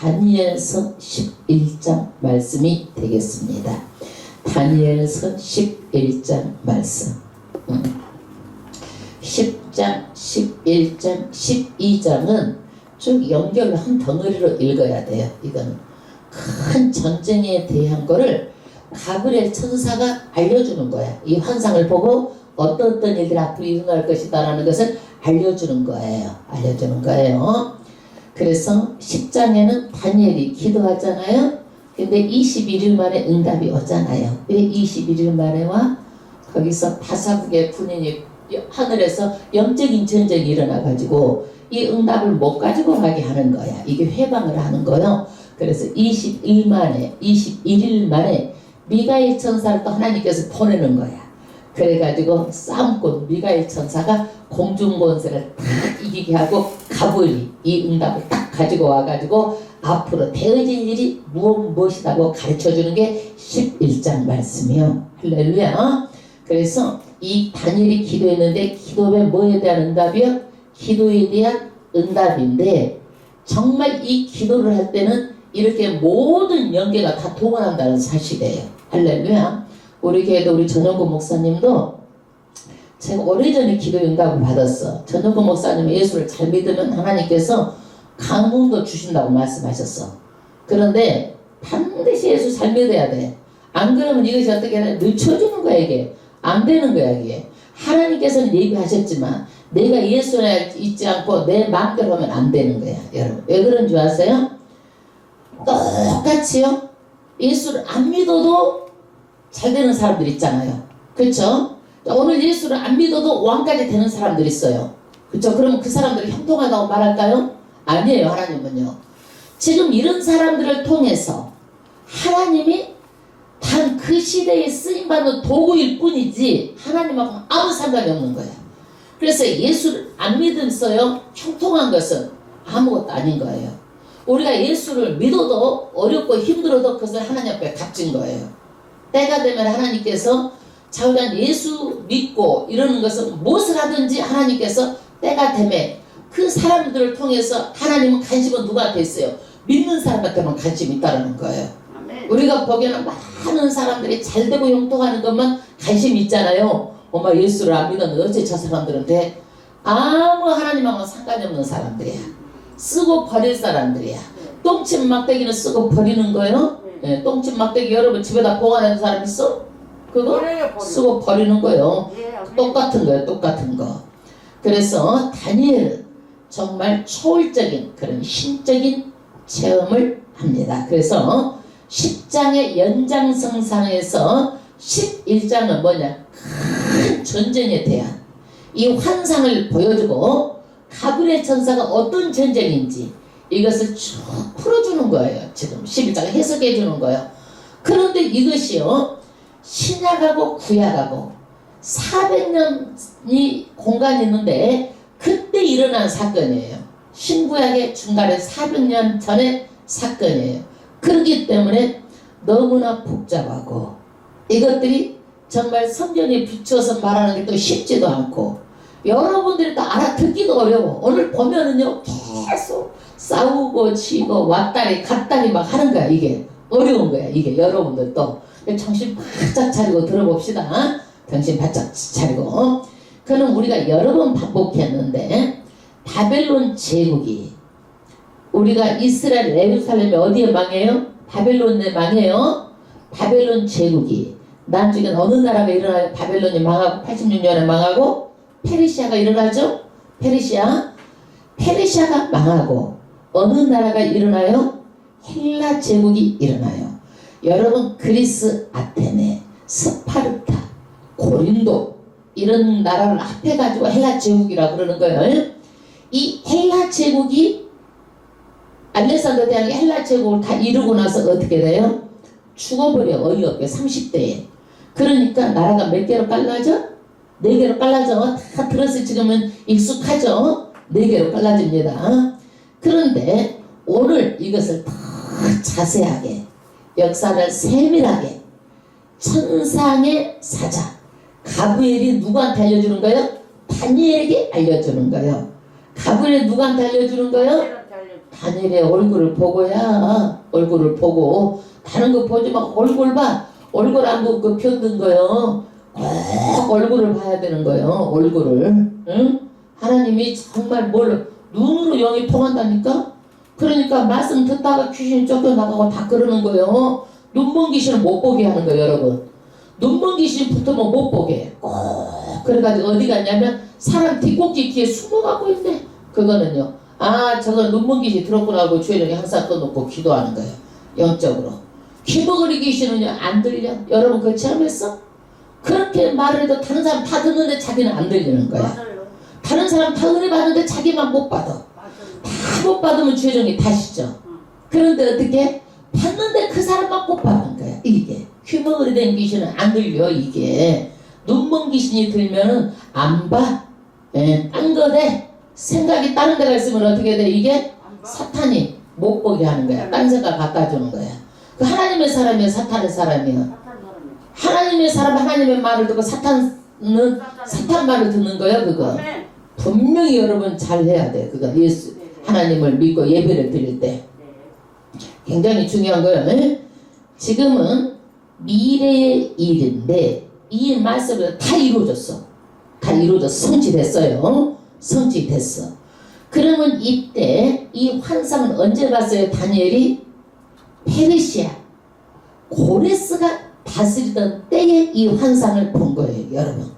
다니엘서 11장 말씀이 되겠습니다. 다니엘서 11장 말씀. 10장, 11장, 12장은 쭉 연결로 한 덩어리로 읽어야 돼요. 이건 큰 전쟁에 대한 거를 가브리엘 천사가 알려주는 거야. 이 환상을 보고 어떤 일들이 앞으로 일어날 것이다 라는 것을 알려주는 거예요. 그래서 10장에는 다니엘이 기도하잖아요. 근데 21일 만에 응답이 오잖아요. 왜 21일 만에 와? 거기서 다사국의 군인이 하늘에서 영적인 전쟁이 일어나가지고 이 응답을 못 가지고 가게 하는 거야. 이게 회방을 하는 거요. 그래서 21일 만에 미가엘 천사를 또 하나님께서 보내는 거야. 그래가지고 싸움꾼 미가엘 천사가 공중권세를 딱 이기게 하고 가브리 이 응답을 딱 가지고 와가지고 앞으로 되어질 일이 무엇이라고 가르쳐주는 게 11장 말씀이요. 할렐루야. 그래서 이 다니엘이 기도했는데 기도에 뭐에 대한 응답이요? 기도에 대한 응답인데 정말 이 기도를 할 때는 이렇게 모든 연계가 다 동원한다는 사실이에요. 할렐루야. 우리 교회도 우리 전영구 목사님도 제가 오래전에 기도 응답을 받았어. 전영구 목사님은 예수를 잘 믿으면 하나님께서 강문도 주신다고 말씀하셨어. 그런데 반드시 예수 잘 믿어야 돼. 안 그러면 이것이 어떻게 하냐? 늦춰지는 거야 이게. 안 되는 거야 이게. 하나님께서는 얘기하셨지만 내가 예수에 있지 않고 내 마음대로 하면 안 되는 거야 여러분. 왜 그런 줄 아세요? 똑같이요. 예수를 안 믿어도 잘 되는 사람들 있잖아요. 그렇죠? 오늘 예수를 안 믿어도 왕까지 되는 사람들 있어요. 그렇죠? 그러면 그 사람들이 형통하다고 말할까요? 아니에요. 하나님은요. 지금 이런 사람들을 통해서 하나님이 단 그 시대에 쓰임받는 도구일 뿐이지 하나님하고는 아무 상관이 없는 거예요. 그래서 예수를 안 믿으면서요 형통한 것은 아무것도 아닌 거예요. 우리가 예수를 믿어도 어렵고 힘들어도 그것을 하나님 앞에 값진 거예요. 때가 되면 하나님께서 자우리한 예수 믿고 이러는 것은 무엇을 하든지 하나님께서 때가 되면 그 사람들을 통해서 하나님은 관심은 누구한테 있어요? 믿는 사람한테만 관심이 있다는 거예요. 우리가 보기에는 많은 사람들이 잘되고 형통하는 것만 관심이 있잖아요. 엄마 예수를 안 믿었는데 어째 저 사람들한테 아무 하나님하고는 상관이 없는 사람들이야. 쓰고 버릴 사람들이야. 똥침 막대기는 쓰고 버리는 거예요. 네, 똥침 막대기 여러분 집에다 보관하는 사람 있어? 그거 쓰고 버리는 거예요. 똑같은 거예요. 똑같은 거. 그래서 다니엘은 정말 초월적인 그런 신적인 체험을 합니다. 그래서 10장의 연장성상에서 11장은 뭐냐? 큰 전쟁에 대한 이 환상을 보여주고 가브리엘 천사가 어떤 전쟁인지 이것을 쭉 풀어주는 거예요. 지금 11장을 해석해 주는 거예요. 그런데 이것이요 신약하고 구약하고 400년이 공간이 있는데 그때 일어난 사건이에요. 신구약의 중간에 400년 전의 사건이에요. 그렇기 때문에 너무나 복잡하고 이것들이 정말 성경에 비추어서 말하는 게 또 쉽지도 않고 여러분들이 또 알아듣기도 어려워. 오늘 보면은요 계속 싸우고 치고 왔다리 갔다리 막 하는 거야. 이게 어려운 거야. 이게 여러분들도 정신 바짝 차리고 들어봅시다. 정신 바짝 차리고. 그는 우리가 여러 번 반복했는데 바벨론 제국이 우리가 이스라엘 예루살렘이 어디에 망해요? 바벨론에 망해요. 바벨론 제국이 나중에 어느 나라가 일어나요? 바벨론이 망하고 86년에 망하고 페르시아가 일어나죠? 페르시아가 망하고 어느 나라가 일어나요? 헬라 제국이 일어나요. 여러분 그리스 아테네, 스파르타, 고린도 이런 나라를 합해가지고 헬라 제국이라고 그러는 거예요. 이 헬라 제국이 알렉산더 대왕이 헬라 제국을 다 이루고 나서 어떻게 돼요? 죽어버려. 어이없게 30대에. 그러니까 나라가 몇 개로 갈라져? 4개로 갈라져. 다 들었을 지금은 익숙하죠? 4개로 갈라집니다. 그런데 오늘 이것을 더 자세하게 역사를 세밀하게 천상의 사자 가브리엘이 누구한테 알려주는 거예요? 다니엘에게 알려주는 거예요. 가브리엘이 누구한테 알려주는 거예요? 다니엘의 얼굴을 보고야 얼굴을 보고 다른 거 보지 마. 얼굴 봐. 얼굴 안 보고 그 편든 거요. 꼭 얼굴을 봐야 되는 거예요. 얼굴을. 응? 하나님이 정말 뭘 눈으로 영이 통한다니까? 그러니까 말씀 듣다가 귀신이 쫓겨나가고 다 그러는 거예요. 눈먼 귀신은 못 보게 하는 거예요, 여러분. 눈먼 귀신 붙으면 못 보게. 꼭 그래가지고 어디 갔냐면 사람 뒷꼭지 뒤에 숨어가고 있네. 그거는요. 아, 저거 눈먼 귀신 들었구나 하고 주일에 항상 꺼놓고 기도하는 거예요. 영적으로. 귀머거리 귀신은요 안 들려. 여러분 그거 체험했어? 그렇게 말을 해도 다른 사람 다 듣는데 자기는 안 들리는 거야. 맞아요. 다른 사람 다 은혜 받는데 자기만 못 받아. 맞아요. 다 못 받으면 죄정이 다시죠. 그런데 어떻게? 받는데 그 사람만 못 받는 거야. 이게 귀머거리 된 귀신은 안 들려. 이게 눈먼 귀신이 들면은 안 봐. 예, 딴 거대. 생각이 다른 데가 있으면 어떻게 돼? 이게 사탄이 못 보게 하는 거야. 딴 생각 갖다 주는 거야. 그 하나님의 사람이야, 사탄의 사람이야. 하나님의 사람 하나님의 말을 듣고 사탄은 사탄 말을 듣는 거야. 그거 분명히 여러분 잘 해야 돼. 그거 예수 하나님을 믿고 예배를 드릴 때 굉장히 중요한 거예요. 네? 지금은 미래의 일인데 이 말씀은 다 이루어졌어. 다 이루어졌어. 성취됐어요. 성취됐어. 그러면 이때 이 환상은 언제 봤어요? 다니엘이 페르시아 고레스가 다스리던 때에 이 환상을 본 거예요, 여러분.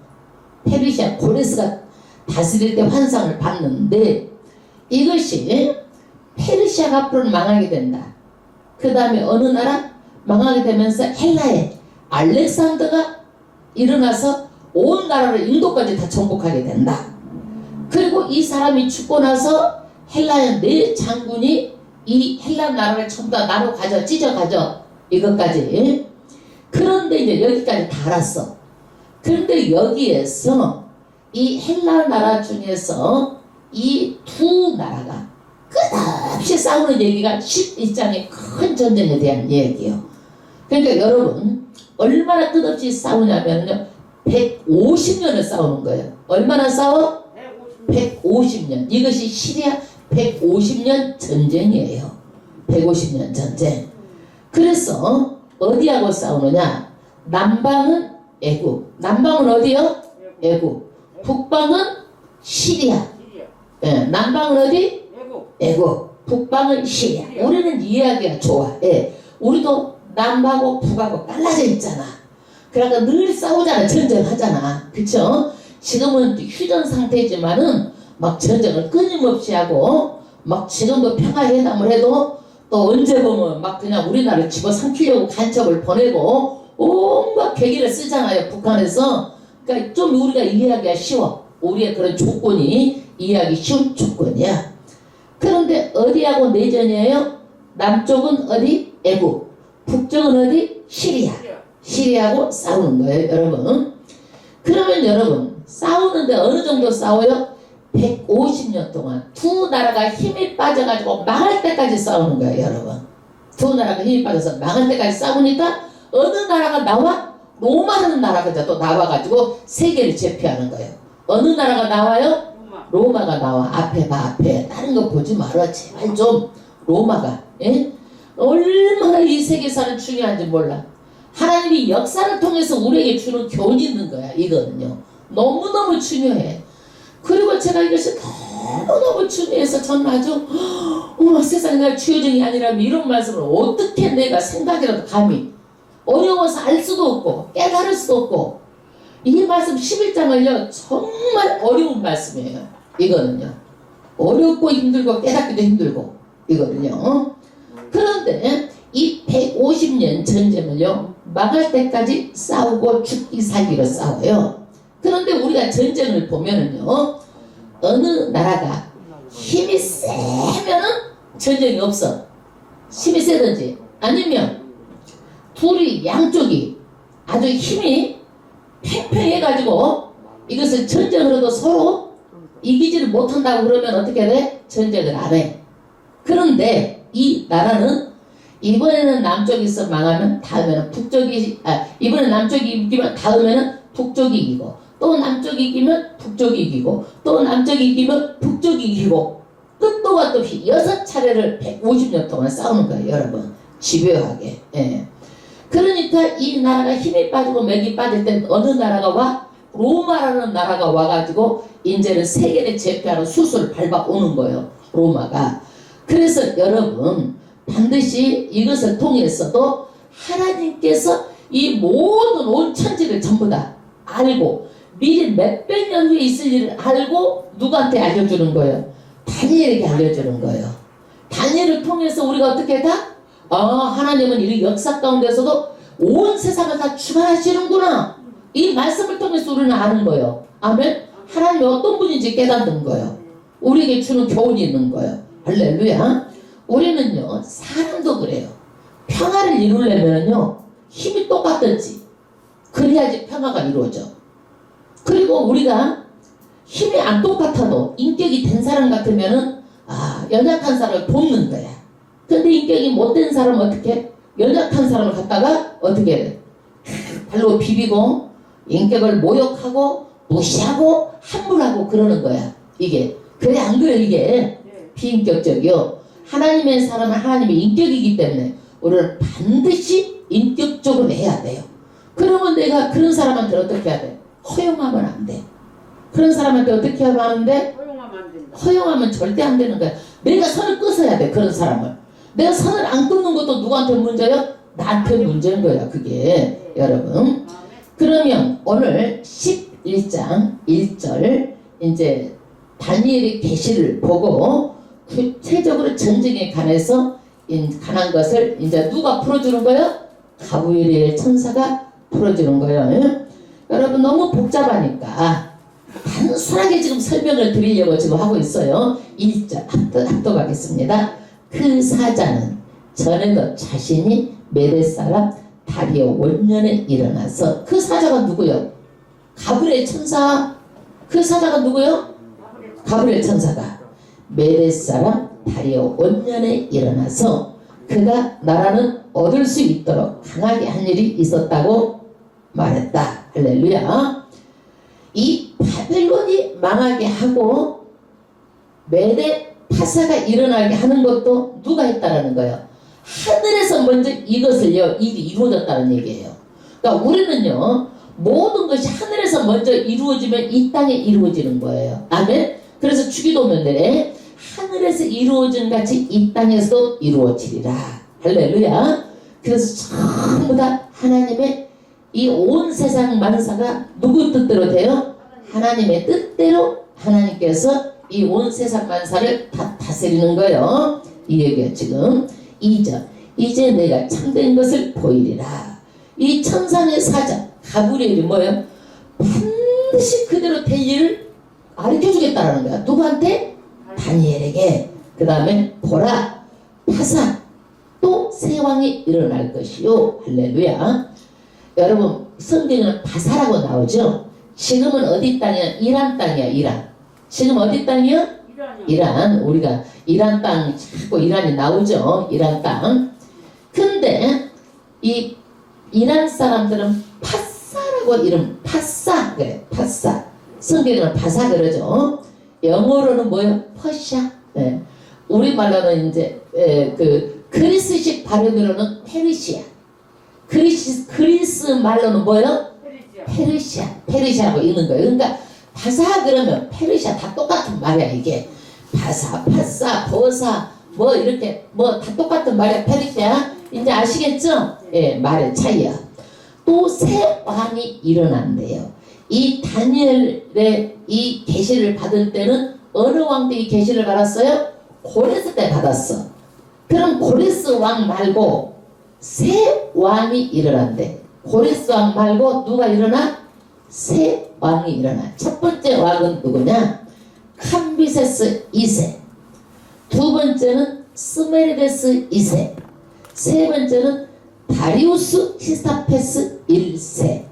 페르시아 고레스가 다스릴 때 환상을 봤는데 이것이 페르시아가 앞으로 망하게 된다. 그 다음에 어느 나라? 망하게 되면서 헬라에 알렉산더가 일어나서 온 나라를 인도까지 다 정복하게 된다. 그리고 이 사람이 죽고 나서 헬라의 네 장군이 이 헬라 나라를 전부 다 나로 가져 찢어 가져 이것까지. 그런데 이제 여기까지 다 알았어. 그런데 여기에서 이 헬라 나라 중에서 이 두 나라가 끝없이 싸우는 얘기가 12장의 큰 전쟁에 대한 얘기예요. 그러니까 여러분 얼마나 끝없이 싸우냐면요 150년을 싸우는 거예요. 얼마나 싸워? 150년. 이것이 시리아 150년 전쟁이에요. 150년 전쟁. 그래서 어디하고 싸우느냐? 남방은 애굽. 남방은 어디요? 애굽. 북방은 시리아. 예, 남방은 어디? 애굽. 북방은 시리아. 우리는 이해하기가 좋아. 예, 우리도 남하고 북하고 갈라져 있잖아. 그러니까 늘 싸우잖아. 전쟁하잖아. 그쵸? 지금은 휴전 상태지만은 막 전쟁을 끊임없이 하고 막 지금도 평화회담을 해도 또 언제 보면 막 그냥 우리나라를 집어삼키려고 간첩을 보내고 온갖 계기를 쓰잖아요. 북한에서. 그러니까 좀 우리가 이해하기가 쉬워. 우리의 그런 조건이 이해하기 쉬운 조건이야. 그런데 어디하고 내전이에요? 남쪽은 어디? 애국. 북쪽은 어디? 시리아. 시리아하고 싸우는 거예요, 여러분. 그러면 여러분 싸우는데 어느 정도 싸워요? 150년 동안 두 나라가 힘이 빠져가지고 망할 때까지 싸우는 거예요, 여러분. 두 나라가 힘이 빠져서 망할 때까지 싸우니까 어느 나라가 나와? 로마라는 나라가 또 나와가지고 세계를 제패하는 거예요. 어느 나라가 나와요? 로마가 나와. 앞에 봐, 앞에. 다른 거 보지 말아. 제발 좀. 로마가. 예? 얼마나 이 세계사는 중요한지 몰라. 하나님이 역사를 통해서 우리에게 주는 교훈이 있는 거야. 이거는요. 너무너무 중요해. 그리고 제가 이것이 너무너무 중요해서 저는 아주 세상에 날 주여정이 아니라면 이런 말씀을 어떻게 내가 생각이라도 감히 어려워서 알 수도 없고 깨달을 수도 없고 이 말씀 11장을요 정말 어려운 말씀이에요. 이거는요. 어렵고 힘들고 깨닫기도 힘들고 이거는요. 그런데 이 150년 전쟁을요 망할 때까지 싸우고 죽기 살기로 싸워요. 그런데 우리가 전쟁을 보면은요 어느 나라가 힘이 세면은 전쟁이 없어. 힘이 세든지 아니면 둘이 양쪽이 아주 힘이 팽팽해가지고 이것을 전쟁을 해도 서로 이기지를 못한다고 그러면 어떻게 돼? 전쟁을 안 해. 그런데 이 나라는 이번에는 남쪽에서 망하면 다음에는 북쪽이 이번에 남쪽이 이기면 다음에는 북쪽이 이기고 또 남쪽이 이기면 북쪽이 이기고 또 남쪽이 이기면 북쪽이 이기고 끝도 같도 없이 6차례를 150년 동안 싸우는 거예요, 여러분. 집요하게. 예. 그러니까 이 나라가 힘이 빠지고 맥이 빠질 때 어느 나라가 와? 로마라는 나라가 와가지고 이제는 세계를 제패하는 수술을 밟아오는 거예요, 로마가. 그래서 여러분 반드시 이것을 통해서도 하나님께서 이 모든 온 천지를 전부 다 알고 미리 몇백 년 후에 있을 일을 알고 누구한테 알려주는 거예요? 다니엘에게 알려주는 거예요. 다니엘을 통해서 우리가 어떻게 다? 하나님은 이 역사 가운데서도 온 세상을 다 주관하시는구나. 이 말씀을 통해서 우리는 아는 거예요. 아멘. 하나님이 어떤 분인지 깨닫는 거예요. 우리에게 주는 교훈이 있는 거예요. 할렐루야. 우리는요 사람도 그래요. 평화를 이루려면요 힘이 똑같든지 그래야지 평화가 이루어져. 그리고 우리가 힘이 안 똑같아도 인격이 된 사람 같으면은 연약한 사람을 돕는 거야. 근데 인격이 못된 사람은 어떻게? 연약한 사람을 갖다가 어떻게 해? 발로 비비고 인격을 모욕하고 무시하고 함부하고 그러는 거야. 이게 그래 안 그래? 이게 비인격적이요. 하나님의 사람은 하나님의 인격이기 때문에 우리를 반드시 인격적으로 해야 돼요. 그러면 내가 그런 사람한테 어떻게 해야 돼? 허용하면 안 돼. 그런 사람한테 어떻게 하면 안 돼? 허용하면 안 된다. 허용하면 절대 안 되는 거야. 내가 선을 끊어야 돼. 그런 사람을. 내가 선을 안 끊는 것도 누구한테 문제예요? 나한테 문제인 거야. 그게 여러분. 그러면 오늘 11장 1절 이제 다니엘의 계시를 보고 구체적으로 전쟁에 관해서 관한 것을 이제 누가 풀어주는 거예요? 가브리엘 천사가 풀어주는 거예요. 여러분 너무 복잡하니까 단순하게 지금 설명을 드리려고 지금 하고 있어요. 1절 합독하겠습니다. 그 사자는 전에도 자신이 메대 사람 다리오 원년에 일어나서 그 사자가 누구요? 가브리엘 천사. 그 사자가 누구요? 가브리엘 천사가 메대 사람 다리오 원년에 일어나서 그가 나라는 얻을 수 있도록 강하게 한 일이 있었다고 말했다. 할렐루야. 이 바벨론이 망하게 하고 메대 파사가 일어나게 하는 것도 누가 했다라는 거예요? 하늘에서 먼저 이것을요 일이 이루어졌다는 얘기예요. 그러니까 우리는요 모든 것이 하늘에서 먼저 이루어지면 이 땅에 이루어지는 거예요. 아멘. 그래서 주기도문에 하늘에서 이루어진 같이 이 땅에서도 이루어지리라. 할렐루야. 그래서 전부 다 하나님의 이 온 세상 만사가 누구 뜻대로 돼요? 하나님의 뜻대로 하나님께서 이 온 세상 만사를 다 다스리는 거예요. 이 얘기예요. 지금 2절 이제 내가 참된 것을 보이리라. 이 천상의 사자 가브리엘이 뭐예요? 반드시 그대로 될 일을 가르쳐주겠다라는 거야. 누구한테? 다니엘에게. 그 다음에 보라 파사 또 새 왕이 일어날 것이요. 할렐루야. 여러분 성경에는 파사라고 나오죠. 지금은 어디 땅이야? 이란 땅이야. 이란. 지금 어디 땅이야? 이란. 우리가 이란 땅 자꾸 이란이 나오죠. 이란 땅. 근데 이 이란 사람들은 파사라고 이름 파사 그래. 파사. 성경에는 파사 그러죠. 영어로는 뭐예요? 퍼시아. 네. 우리말로는 이제 그 그리스식 발음으로는 페르시아. 그리스 말로는 뭐예요? 페르시아. 페르시아라고 읽는 거예요. 그러니까 파사 그러면 페르시아 다 똑같은 말이야 이게. 파사, 파사, 버사 뭐 이렇게 뭐 다 똑같은 말이야. 페르시아. 이제 아시겠죠? 예, 말의 차이야. 또 새 왕이 일어난대요. 이 다니엘의 이 계시를 받을 때는 어느 왕 때 이 계시를 받았어요? 고레스 때 받았어. 그럼 고레스 왕 말고 새 왕이 일어난대. 고레스 왕 말고 누가 일어나? 새 왕이 일어나. 첫 번째 왕은 누구냐? 캄비세스 2세. 두 번째는 스메르데스 2세. 세 번째는 다리우스 히스타페스 1세.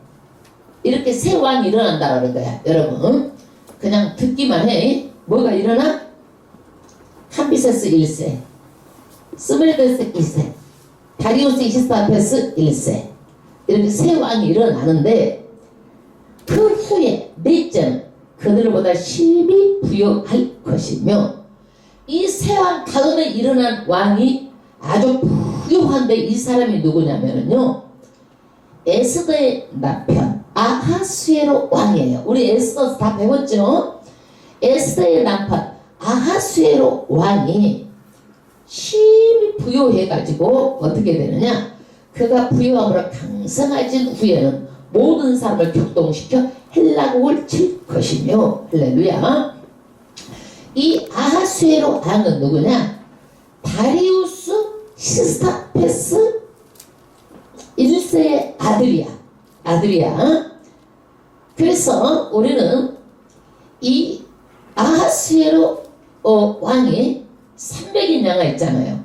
이렇게 새 왕이 일어난다는 거야. 여러분 그냥 듣기만 해. 뭐가 일어나? 캄비세스 1세, 스메르데스 2세, 다리우스 히스타페스 1세. 이렇게 새 왕이 일어나는데 그 후에 넷째는 그들보다 심히 부여할 것이며 이 세왕 다음에 일어난 왕이 아주 부유한데 이 사람이 누구냐면요, 에스더의 남편 아하수에로 왕이에요. 우리 에스더 다 배웠죠? 에스더의 남편 아하수에로 왕이 심히 부유해가지고 어떻게 되느냐, 그가 부유함으로 강성해진 후에는 모든 사람을 격동시켜 헬라국을 칠 것이며, 할렐루야. 이 아하수에로 왕은 누구냐? 다리우스 시스타페스 1세의 아들이야. 그래서 우리는 이 아하수에로 왕이 300인 영화 있잖아요.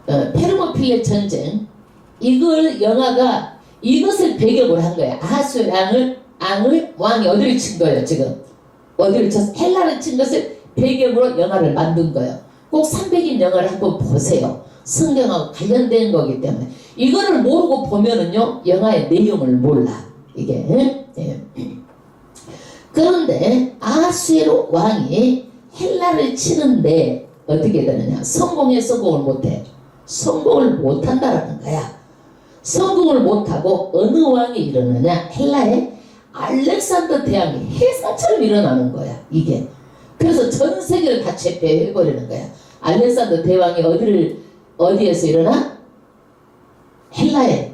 페르모필레 전쟁. 이걸 영화가 이것을 배경으로 한 거예요. 아하수에로 왕을 왕이 어디를 친 거예요, 지금? 어디를 쳤어? 헬라를 친 것을 배경으로 영화를 만든 거예요. 꼭 300인 영화를 한번 보세요. 성경하고 관련된 거기 때문에. 이거를 모르고 보면은요, 영화의 내용을 몰라. 이게. 예. 그런데 아하수에로 왕이 헬라를 치는데 어떻게 되느냐? 성공을 못해. 성공을 못한다라는 거야. 성공을 못하고 어느 왕이 일어나냐? 헬라의 알렉산더 대왕이 해상처럼 일어나는 거야. 이게. 그래서 전 세계를 다 제패해버리는 거야. 알렉산더 대왕이 어디에서 일어나? 헬라에.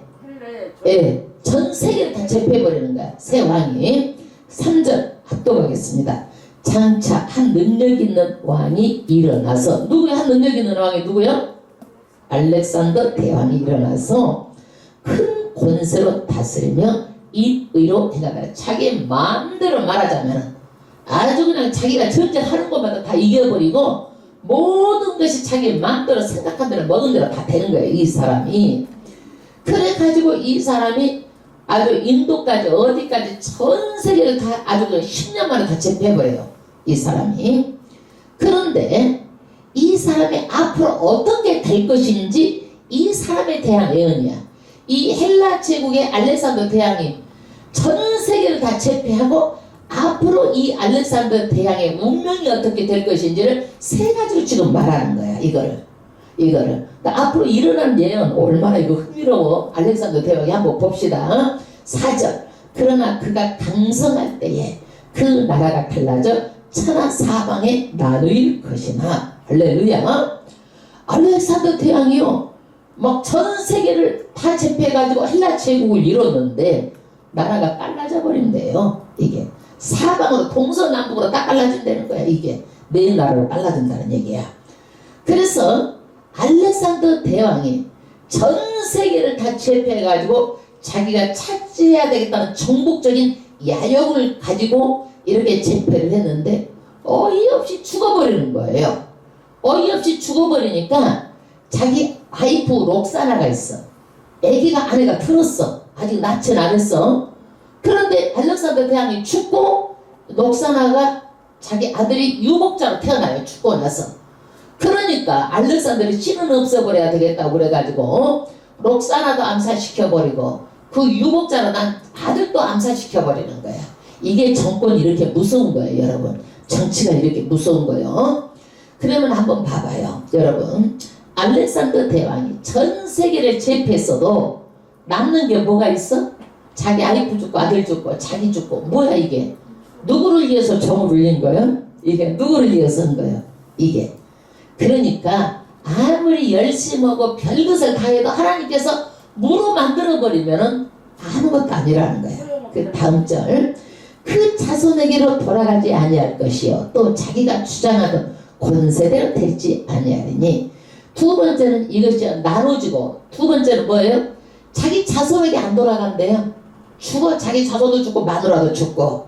예, 전 세계를 다 제패해버리는 거야. 새 왕이. 3절 합독하겠습니다. 장차 한 능력 있는 왕이 일어나서, 누구야? 한 능력 있는 왕이 누구야? 알렉산더 대왕이 일어나서 큰 권세로 다스리며 인의로 행하다. 자기 마음대로 말하자면 아주 그냥 자기가 전쟁하는 것마다 다 이겨버리고 모든 것이 자기 마음대로 생각한 대로 먹은 대로 다 되는 거예요, 이 사람이. 그래가지고 이 사람이 아주 인도까지 어디까지 전 세계를 다 아주 10년 만에 다 제패해버려요, 이 사람이. 그런데 이 사람이 앞으로 어떻게 될 것인지 이 사람에 대한 예언이야. 이 헬라 제국의 알렉산더 대왕이 전 세계를 다 제패하고 앞으로 이 알렉산더 대왕의 운명이 어떻게 될 것인지를 세 가지로 지금 말하는 거야. 이거를. 그러니까 앞으로 일어난 예언 얼마나 이거 흥미로워. 알렉산더 대왕이 한번 봅시다. 4절. 그러나 그가 강성할 때에 그 나라가 갈라져 천하 사방에 나누일 것이나. 할렐루야. 알렉산더 대왕이요, 막 전 세계를 다 제패해가지고 헬라 제국을 이뤘는데 나라가 갈라져 버린대요. 이게 사방으로 동서남북으로 다 갈라진다는 거야. 이게 네 나라로 갈라진다는 얘기야. 그래서 알렉산더 대왕이 전 세계를 다 제패해가지고 자기가 차지해야 되겠다는 정복적인 야욕을 가지고 이렇게 제패를 했는데 어이없이 죽어버리는 거예요. 어이없이 죽어버리니까 자기 와이프 록사나가 있어. 아내가 들었어. 아직 낳지는 않았어. 그런데 알렉산더 대왕이 죽고 록사나가 자기 아들이 유목자로 태어나요. 죽고 나서. 그러니까 알렉산더를 씨는 없애버려야 되겠다고 그래가지고 록사나도 암살시켜버리고 그 유목자로 난 아들도 암살시켜버리는 거야. 이게 정권이 이렇게 무서운 거예요, 여러분. 정치가 이렇게 무서운 거예요. 그러면 한번 봐봐요, 여러분. 알렉산더 대왕이 전 세계를 제패했어도 남는 게 뭐가 있어? 자기 아이프 죽고 아들 죽고 자기 죽고. 뭐야 이게? 누구를 위해서 정을 울린 거예요? 이게 누구를 위해서 한 거예요? 이게. 그러니까 아무리 열심히 하고 별것을 다 해도 하나님께서 무로 만들어버리면은 아무것도 아니라는 거예요. 그 다음 절. 그 자손에게로 돌아가지 아니할 것이요 또 자기가 주장하던 권세대로 되지 아니하리니. 두 번째는 이것이 나눠지고, 두 번째는 뭐예요? 자기 자손에게 안 돌아간대요. 죽어. 자기 자손도 죽고 마누라도 죽고.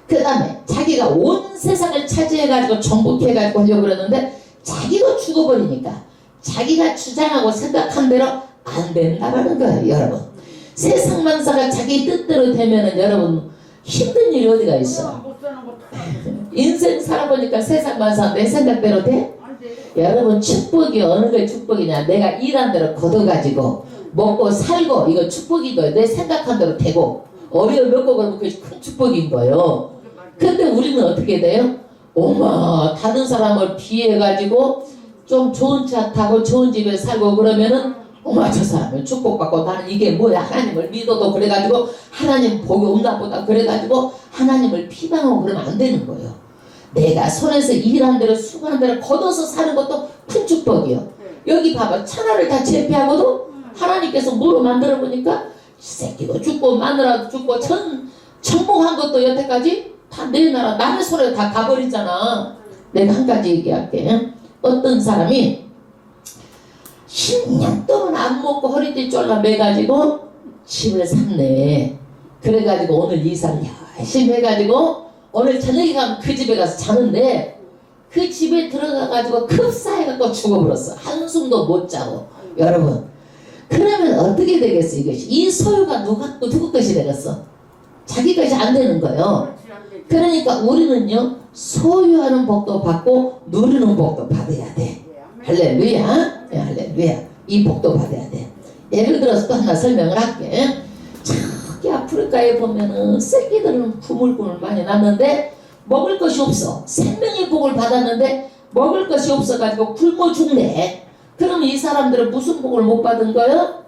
그 다음에 자기가 온 세상을 차지해가지고 정복해가지고 하려고 그러는데 자기도 죽어버리니까 자기가 주장하고 생각한 대로 안 된다라는 거예요, 여러분. 세상 만사가 자기 뜻대로 되면은 여러분 힘든 일이 어디가 있어? 인생 살아보니까 세상 만사 내 생각대로 돼? 여러분 축복이 어느 게 축복이냐? 내가 일한 대로 걷어가지고 먹고 살고 이거 축복인 거예요. 내 생각한 대로 되고 어려움 겪고 그러면 그게 큰 축복인 거예요. 근데 우리는 어떻게 돼요? 어마 다른 사람을 비해가지고 좀 좋은 차 타고 좋은 집에 살고 그러면은 어마 저 사람을 축복받고 나는 이게 뭐야 하나님을 믿어도 그래가지고 하나님 복이 없나 보다 그래가지고 하나님을 비방하고 그러면 안 되는 거예요. 내가 손에서 일한 대로 수고한 대로 걷어서 사는 것도 큰 축복이요. 여기 봐봐 천하를 다 제패하고도 하나님께서 뭐로 만들어 보니까 새끼도 죽고 마누라도 죽고 천복한 것도 여태까지 다 내 나라 남의 손에 다 가버리잖아. 내가 한 가지 얘기할게. 어떤 사람이 10년 동안 안 먹고 허리띠 쫄라 매가지고 집을 샀네. 그래가지고 오늘 이사를 열심히 해가지고 오늘 저녁에 가면 그 집에 가서 자는데 그 집에 들어가가지고 급사해갖고 죽어버렸어. 한숨도 못 자고. 여러분 그러면 어떻게 되겠어 이것이? 이 소유가 누구 것이 되겠어? 자기 것이 안 되는 거예요. 그러니까 우리는요 소유하는 복도 받고 누리는 복도 받아야 돼. 할렐루야. 네, 할렐루야. 이 복도 받아야 돼. 예를 들어서 또 하나 설명을 할게. 저기 아프리카에 보면은 새끼들은 구물구물 많이 났는데 먹을 것이 없어. 생명의 복을 받았는데 먹을 것이 없어가지고 굶어 죽네. 그럼 이 사람들은 무슨 복을 못 받은 거예요?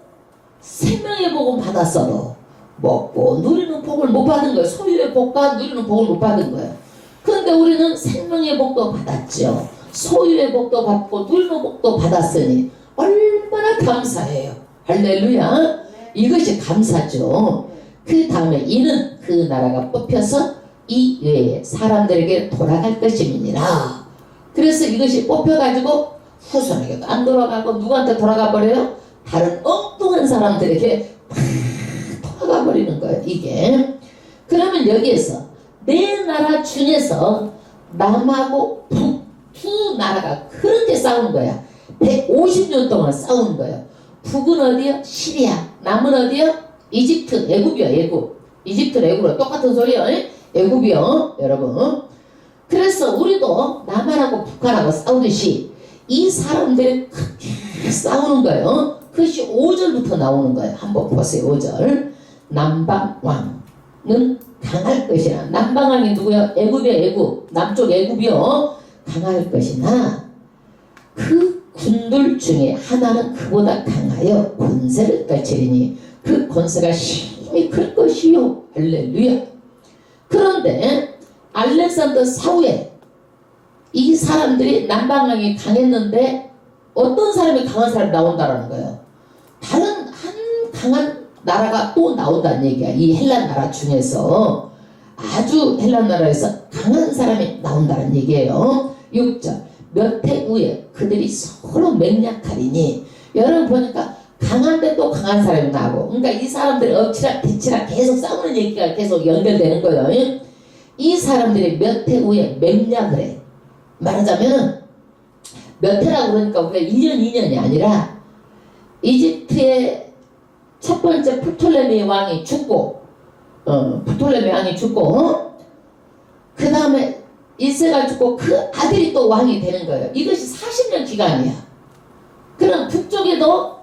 생명의 복은 받았어도 먹고 누리는 복을 못 받은 거예요. 소유의 복과 누리는 복을 못 받은 거예요. 그런데 우리는 생명의 복도 받았죠. 소유의 복도 받고 누리는 복도 받았으니 얼마나 감사해요. 할렐루야. 이것이 감사죠. 그 다음에 이는 그 나라가 뽑혀서 이 외에 사람들에게 돌아갈 것임이니라. 그래서 이것이 뽑혀가지고 후손에게도 안 돌아가고 누구한테 돌아가 버려요? 다른 엉뚱한 사람들에게 다 돌아가 버리는 거예요. 이게. 그러면 여기에서 내 나라 중에서 남하고 북 두 나라가 그렇게 싸우는 거야. 150년 동안 싸우는 거예요. 북은 어디요? 시리아. 남은 어디요? 이집트. 애굽이요. 애굽. 이집트 애굽으로 똑같은 소리요. 애굽이요. 여러분. 그래서 우리도 남한하고 북한하고 싸우듯이 이 사람들이 크게 싸우는 거예요. 그것이 5절부터 나오는 거예요. 한번 보세요. 5절. 남방왕은 강할 것이나. 남방왕이 누구요? 애굽이요. 애굽. 남쪽 애굽이요. 강할 것이나 그 군들 중에 하나는 그보다 강하여 권세를 떨치리니 그 권세가 힘이 클 것이요. 할렐루야. 그런데 알렉산더 사후에 이 사람들이 남방왕이 강했는데 어떤 사람이 강한 사람이 나온다라는 거예요. 다른 한 강한 나라가 또 나온다는 얘기야. 이 헬란 나라 중에서 아주 헬란 나라에서 강한 사람이 나온다는 얘기예요. 6절. 몇 해 후에 그들이 서로 맹약하리니. 여러분 보니까 강한데 또 강한 사람이 나오고, 그러니까 이 사람들이 엎치락 뒤치락 계속 싸우는 얘기가 계속 연결되는 거예요. 이 사람들이 몇 해 후에 맹약을 해. 말하자면은 몇 해라고 그러니까 우리가 1년 2년이 아니라 이집트의 첫 번째 프톨레미 왕이 죽고 그 다음에 이세가 죽고 그 아들이 또 왕이 되는 거예요. 이것이 40년 기간이야. 그럼 북쪽에도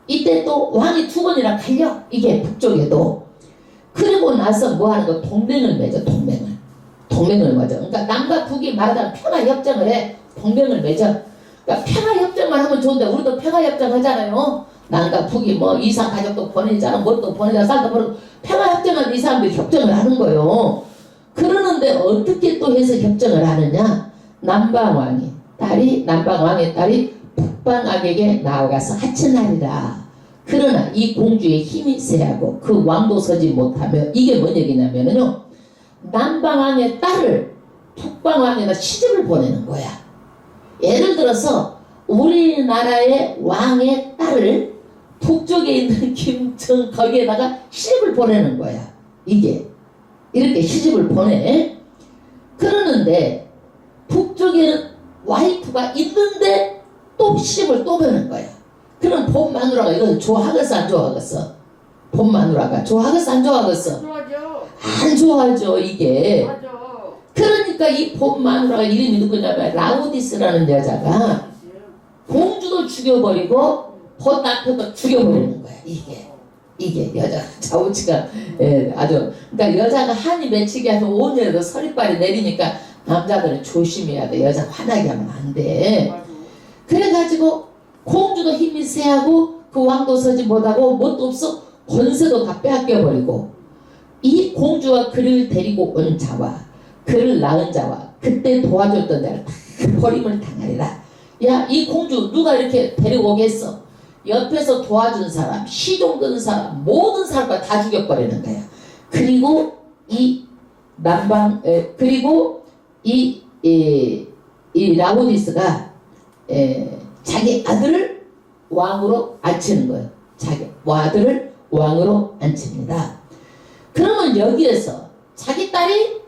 이때 또 왕이 두 번이나 갈려. 이게 북쪽에도. 그리고 나서 뭐 하는 거? 동맹을 맺어. 동맹을 맺어. 그러니까 남과 북이 말하자면 평화협정을 해. 동맹을 맺어. 그러니까 평화협정만 하면 좋은데 우리도 평화협정 하잖아요. 남과 북이 뭐 이상 가족도 보내잖아. 뭣도 보내자. 쌀도 보내고 평화협정은 이 사람들이 협정을 하는 거예요. 그러는데 어떻게 또 해서 협정을 하느냐? 남방왕의 딸이 북방왕에게 나아가서 하천하리라. 그러나 이 공주의 힘이 세하고 그 왕도 서지 못하며. 이게 뭔 얘기냐면요, 남방왕의 딸을 북방왕에다 시집을 보내는 거야. 예를 들어서 우리나라의 왕의 딸을 북쪽에 있는 김청 거기에다가 시집을 보내는 거야. 이게 이렇게 시집을 보내. 그러는데 북쪽에는 와이프가 있는데 또 시집을 또 보내는 거야. 그럼 본 마누라가 이건 좋아하겠어 안 좋아하겠어? 본 마누라가 좋아하겠어 안 좋아하겠어? 좋아하죠. 안 좋아하죠 이게. 맞아. 그러니까 이 본 마누라가 이름이 누구냐면 라우디스라는 여자가 공주도 죽여버리고 본 남편도 죽여버리는 거야. 이게 여자 자우치가 아주. 그러니까 여자가 한이 맺히게 하면 5년에도 서리빨이 내리니까 남자들은 조심해야 돼. 여자 화나게 하면 안 돼. 그래가지고 공주도 힘이 세하고 그 왕도 서지 못하고 뭣도 없어. 권세도 다 빼앗겨버리고 이 공주와 그를 데리고 온 자와 그를 낳은 자와 그때 도와줬던 자를 다 버림을 당하리라. 야, 이 공주 누가 이렇게 데리고 오겠어? 옆에서 도와준 사람, 시종든 사람, 모든 사람과 다 죽여버리는 거야. 그리고 이 그리고 이 라오디스가 자기 아들을 왕으로 앉히는 거예요. 자기 아들을 왕으로 앉힙니다. 그러면 여기에서 자기 딸이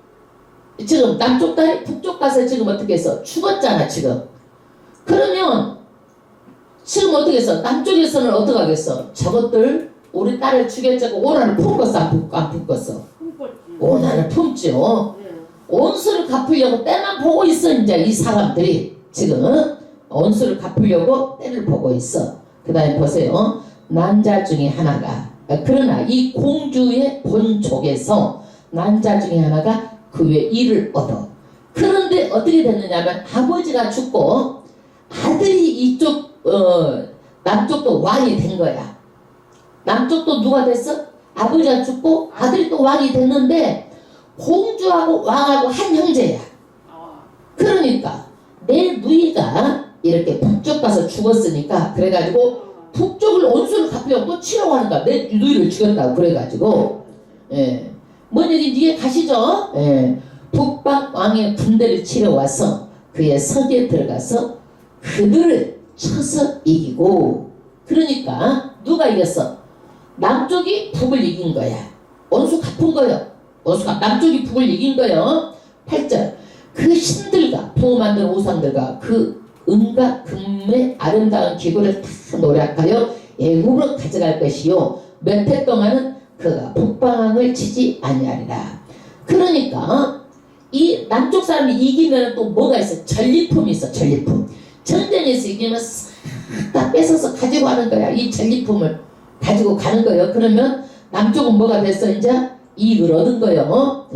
지금 남쪽 딸이 북쪽 가서 지금 어떻게 해서 죽었잖아 지금. 그러면 지금 어떻게 해서 남쪽에서는 어떻게 하겠어? 저것들 우리 딸을 죽였자고 오나를 품겠어 안 품겠어? 오나를 품죠. 온수를 갚으려고 때만 보고 있어. 이제 이 사람들이 지금 온수를 갚으려고 때를 보고 있어. 그 다음에 보세요. 남자 중에 하나가 그러나 이 공주의 본족에서 남자 중에 하나가 그 외 일을 얻어. 그런데 어떻게 됐느냐면 아버지가 죽고 아들이 이쪽 남쪽도 왕이 된 거야. 남쪽도 누가 됐어? 아버지가 죽고 아들이 또 왕이 됐는데 공주하고 왕하고 한 형제야. 그러니까 내 누이가 이렇게 북쪽 가서 죽었으니까 그래가지고 북쪽을 온수를 갚으려고 또 치려고 하는 거야. 내 누이를 죽였다고 그래가지고 뭔 얘기인지 이해 가시죠? 북방 왕의 군대를 치러 와서 그의 성에 들어가서 그들을 쳐서 이기고 그러니까 누가 이겼어? 남쪽이 북을 이긴 거야. 온수 갚은 거요. 남쪽이 북을 이긴 거요. 8절 그 신들과 부어 만든 우상들과 그 은과 금의 아름다운 기구를 다 노략하여 애굽으로 가져갈 것이요 몇 해 동안은 그가 북방을 치지 아니하리라. 그러니까 이 남쪽 사람이 이기면 또 뭐가 있어? 전리품이 있어. 전리품. 전쟁에서 이기면 싹 다 뺏어서 가지고 가는 거야. 이 전리품을 가지고 가는 거예요. 그러면 남쪽은 뭐가 됐어? 이제 이익을 얻은 거예요.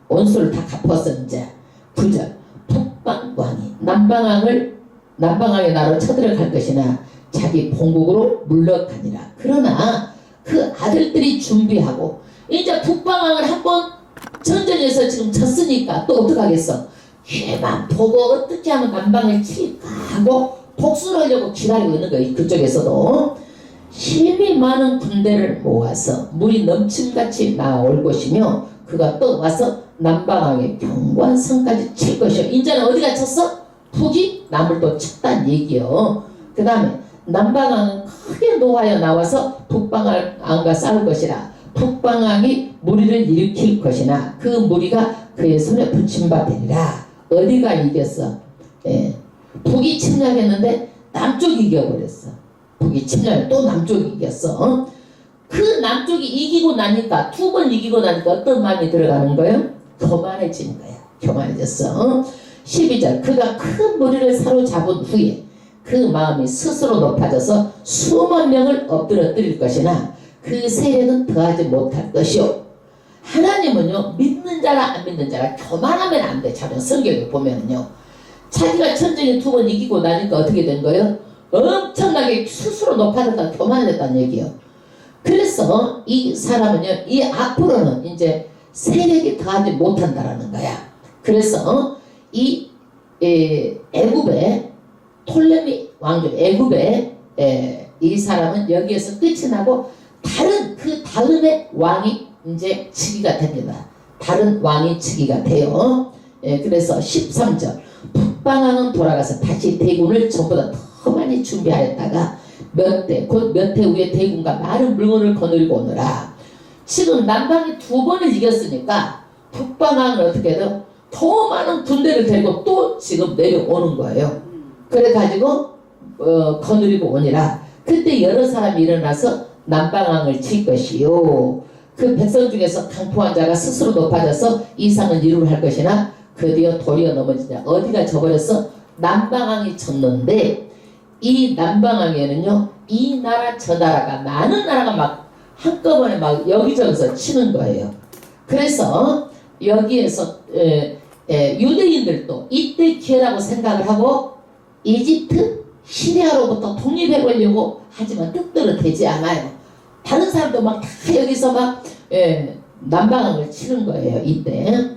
원수를 다 갚았어. 이제 9절 북방 왕이 남방왕의 나라로 쳐들어갈 것이나 자기 본국으로 물러가니라. 그러나 그 아들들이 준비하고 이제 북방왕을 한번 전쟁에서 지금 졌으니까 또 어떡하겠어? 얘만 보고 어떻게 하면 남방을 칠까 하고 복수를 하려고 기다리고 있는 거예요. 그쪽에서도 힘이 많은 군대를 모아서 물이 넘침같이 나올 것이며 그가 또 와서 남방왕의 경관성까지 칠 것이요. 이제는 어디가 쳤어? 북이 남을 또 쳤단 얘기요. 그 다음에 남방왕은 크게 노하여 나와서 북방왕과 싸울 것이라. 북방왕이 무리를 일으킬 것이나 그 무리가 그의 손에 붙임받으리라. 어디가 이겼어? 북이 침략했는데 남쪽이 이겨버렸어. 북이 침략해 또 남쪽이 이겼어. 그 남쪽이 이기고 나니까 두 번 이기고 나니까 어떤 마음이 들어가는 거예요? 교만해지는 거야. 교만해졌어. 12절 그가 큰 무리를 사로잡은 후에 그 마음이 스스로 높아져서 수만 명을 엎드러뜨릴 것이나 그 세력은 더하지 못할 것이요. 하나님은요 믿는 자라 안 믿는 자라 교만하면 안 돼. 자면 성경에 보면요 자기가 전쟁에 두 번 이기고 나니까 어떻게 된 거예요? 엄청나게 스스로 높아졌다 교만해졌다는 얘기예요. 그래서 이 사람은요 이 앞으로는 이제 세력이 더하지 못한다라는 거야. 그래서 이 애굽의 톨레미 왕조 애굽의 이 사람은 여기에서 끝이 나고 다른 그 다음에 왕이 이제 즉위가 됩니다. 다른 왕이 즉위가 돼요. 그래서 13절 북방왕은 돌아가서 다시 대군을 전보다 더 많이 준비하였다가 몇 해 후에 대군과 많은 물건을 거느리고 오느라. 지금 남방이 두 번을 이겼으니까 북방왕은 어떻게 해도 더 많은 군대를 데리고 또 지금 내려오는 거예요. 그래가지고 거느리고 오니라. 그때 여러 사람이 일어나서 남방왕을 칠 것이요. 그 백성 중에서 강포한 자가 스스로 높아져서 이상은 이루를 할 것이나 그디어 도리어 넘어지냐. 어디가 져버렸어? 남방왕이 졌는데 이 남방왕에는요 이 나라 저 나라가 많은 나라가 막 한꺼번에 막 여기저기서 치는 거예요. 그래서 여기에서 유대인들도 이때 기회라고 생각을 하고 이집트, 시리아로부터 독립해보려고 하지만 뜻대로 되지 않아요. 다른 사람도 막 다 여기서 막 남방왕을 치는 거예요. 이때.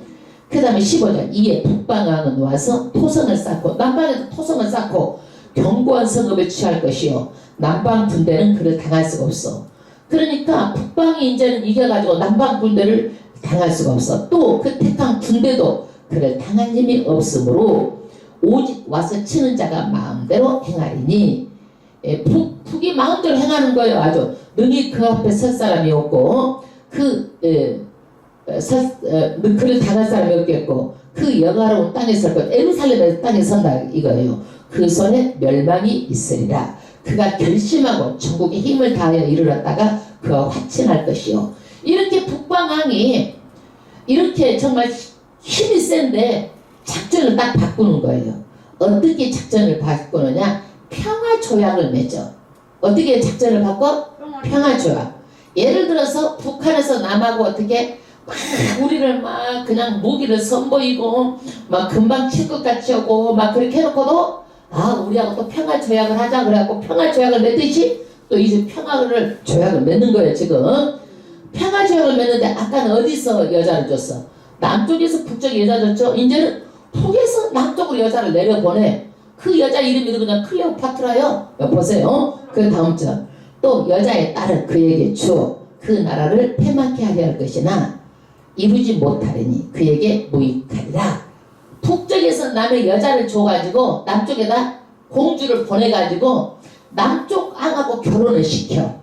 그 다음에 15절 이에 북방왕은 와서 토성을 쌓고 남방에도 토성을 쌓고 견고한 성읍에 취할 것이요 남방 군대는 그를 당할 수가 없어. 그러니까 북방이 이제는 이겨가지고 남방 군대를 당할 수가 없어. 또 그 택한 군대도 그를 당할 힘이 없으므로 오직 와서 치는 자가 마음대로 행하리니 북이 마음대로 행하는 거예요. 아주 능히 그 앞에 설 사람이 없고 그를 당할 사람이 없겠고 그 영화로운 땅에 설 것 예루살렘의 땅에 선다 이거예요. 그 손에 멸망이 있으리라. 그가 결심하고 전국에 힘을 다하여 이르렀다가 그가 화친할 것이요. 이렇게 북방왕이 이렇게 정말 힘이 센데 작전을 딱 바꾸는 거예요. 어떻게 작전을 바꾸느냐? 평화조약을 맺어. 어떻게 작전을 바꿔? 평화조약. 예를 들어서 북한에서 남하고 어떻게 막 우리를 막 그냥 무기를 선보이고 막 금방 칠 것 같이 하고 막 그렇게 해놓고도 우리하고 또 평화조약을 하자 그래갖고 평화조약을 맺듯이 또 이제 평화를 조약을 맺는 거예요. 지금 평화조약을 맺는데 아까는 어디서 여자를 줬어? 남쪽에서 북쪽에 여자 줬죠. 이제는 북에서 남쪽으로 여자를 내려보내. 그 여자 이름이 그냥 클레오파트라요. 보세요. 그 다음 절. 또 여자의 딸을 그에게 주어 그 나라를 패망케 하려 할 것이나 이루지 못하리니 그에게 무익하리라. 북쪽에서 남의 여자를 줘가지고 남쪽에다 공주를 보내가지고 남쪽 왕하고 결혼을 시켜.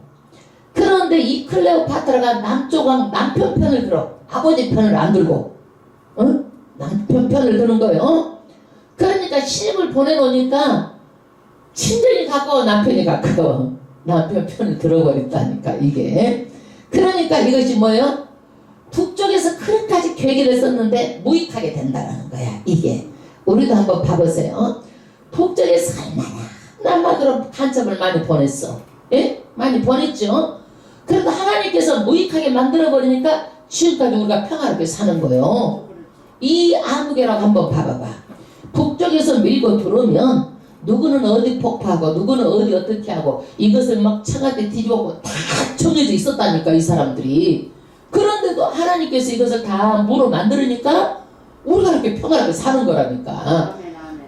그런데 이 클레오파트라가 남쪽 왕 남편 편을 들어. 아버지 편을 안 들고 남편 편을 드는 거예요. 그러니까 시집을 보내놓으니까 친정이 가까워 남편이 가까워. 남편 편을 들어버렸다니까 이게. 그러니까 이것이 뭐예요? 북쪽에서 그렇게까지 계획을 썼는데 무익하게 된다는 거야 이게. 우리도 한번 봐보세요. 북쪽에서 얼마나 남한으로 간첩을 많이 보냈어. 예? 많이 보냈죠. 그래도 하나님께서 무익하게 만들어버리니까 지금까지 우리가 평화롭게 사는 거예요. 이 아무개라고 한번 봐봐봐. 북쪽에서 밀고 들어오면 누구는 어디 폭파하고 누구는 어디 어떻게 하고 이것을 막 창한테 뒤집어고 다 정해져 있었다니까 이 사람들이. 그런데도 하나님께서 이것을 다 무로 만들으니까 우리가 이렇게 평화롭게 사는 거라니까.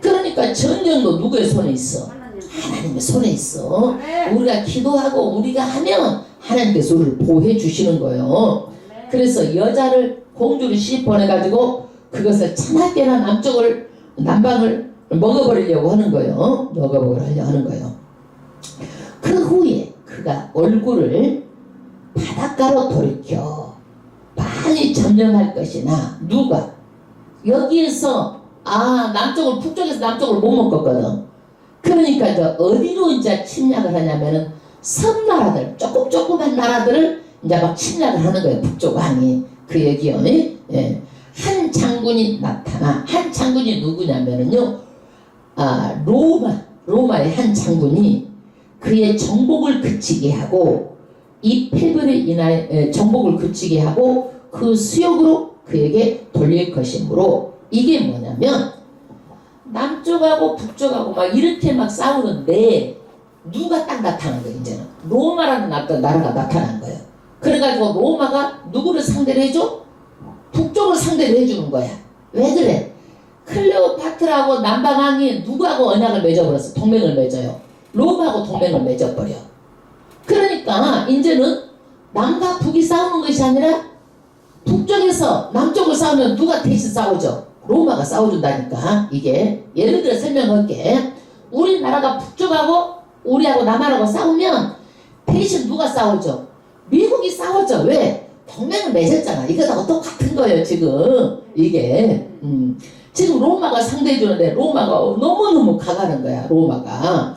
그러니까 전쟁도 누구의 손에 있어? 하나님의 손에 있어. 우리가 기도하고 우리가 하면 하나님께서 우리를 보호해 주시는 거예요. 그래서 여자를 공주를 시집 보내가지고 그것을 차납게나 남방을 먹어버리려고 하는 거예요. 먹어버리려고 하는 거예요. 그 후에 그가 얼굴을 바닷가로 돌이켜 많이 점령할 것이나 누가 여기에서 북쪽에서 남쪽으로 못 먹었거든. 그러니까 이제 어디로 이제 침략을 하냐면은 섬나라들 조그만 나라들을 이제 막 침략을 하는 거예요. 북쪽 왕이. 그 얘기요. 예. 한 장군이 나타나. 한 장군이 누구냐면은요. 로마의 한 장군이 그의 정복을 그치게 하고 이 패배로 인하여 정복을 그치게 하고 그 수욕으로 그에게 돌릴 것이므로 이게 뭐냐면 남쪽하고 북쪽하고 막 이렇게 막 싸우는데 누가 딱 나타난 거예요. 이제는 로마라는 나라가 나타난 거예요. 그래가지고 로마가 누구를 상대로 해줘? 북쪽을 상대로 해주는 거야. 왜 그래? 클레오파트라고 남방왕이 누구하고 언약을 맺어버렸어. 동맹을 맺어요. 로마하고 동맹을 맺어버려. 그러니까 이제는 남과 북이 싸우는 것이 아니라 북쪽에서 남쪽을 싸우면 누가 대신 싸우죠? 로마가 싸워준다니까. 이게 예를 들어 설명할게. 우리나라가 북쪽하고 우리하고 남한하고 싸우면 대신 누가 싸우죠? 미국이 싸우죠. 왜? 동맹을 맺었잖아. 이거하고 똑같은 거예요 지금. 이게 지금 로마가 상대해주는데 로마가 너무너무 가가는 거야. 로마가.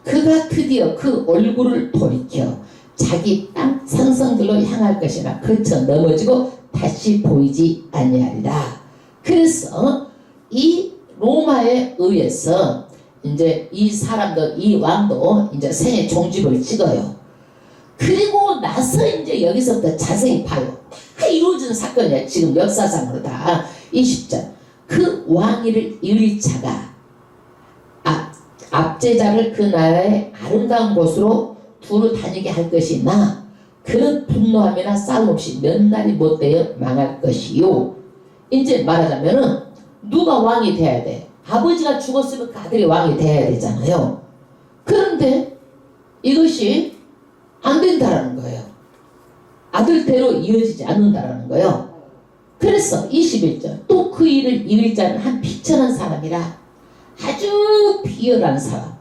그가 드디어 그 얼굴을 돌이켜 자기 땅 산성들로 향할 것이나 그쳐 넘어지고 다시 보이지 아니하리라. 그래서 이 로마에 의해서 이제 이 사람도 이 왕도 이제 생애 종집을 찍어요. 그리고 나서 이제 여기서부터 자세히 봐요. 다 이루어진 사건이야. 지금 역사상으로 다 20절. 그 왕위를 이을 자가 압제자를 그 나라의 아름다운 곳으로 두루 다니게 할 것이나 그는 분노함이나 싸움 없이 몇 날이 못되어 망할 것이요. 이제 말하자면은 누가 왕이 돼야 돼? 아버지가 죽었으면 그 아들이 왕이 돼야 되잖아요. 그런데 이것이 안 된다라는 거예요. 아들대로 이어지지 않는다라는 거예요. 그래서 21절 또 그 일을 이을 자는 한 비천한 사람이라 아주 비열한 사람.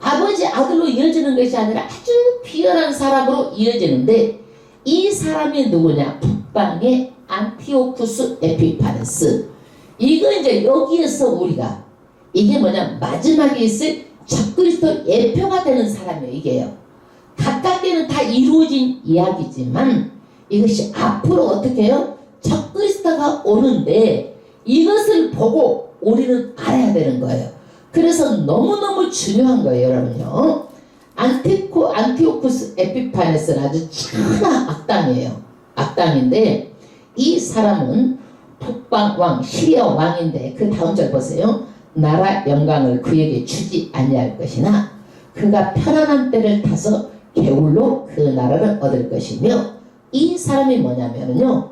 아버지 아들로 이어지는 것이 아니라 아주 비열한 사람으로 이어지는데 이 사람이 누구냐? 북방의 안티오쿠스 에피파네스. 이거 이제 여기에서 우리가 이게 뭐냐? 마지막에 있을 적그리스도 예표가 되는 사람이에요. 이게요. 가깝게는 다 이루어진 이야기지만 이것이 앞으로 어떻게 해요? 적그리스도가 오는데 이것을 보고 우리는 알아야 되는 거예요. 그래서 너무너무 중요한 거예요, 여러분요. 안티오쿠스 에피파네스는 아주 천하 악당이에요. 악당인데 이 사람은 북방 왕, 시리아 왕인데 그 다음 절 보세요. 나라 영광을 그에게 주지 아니할 것이나 그가 편안한 때를 타서 개울로 그 나라를 얻을 것이며 이 사람이 뭐냐면요.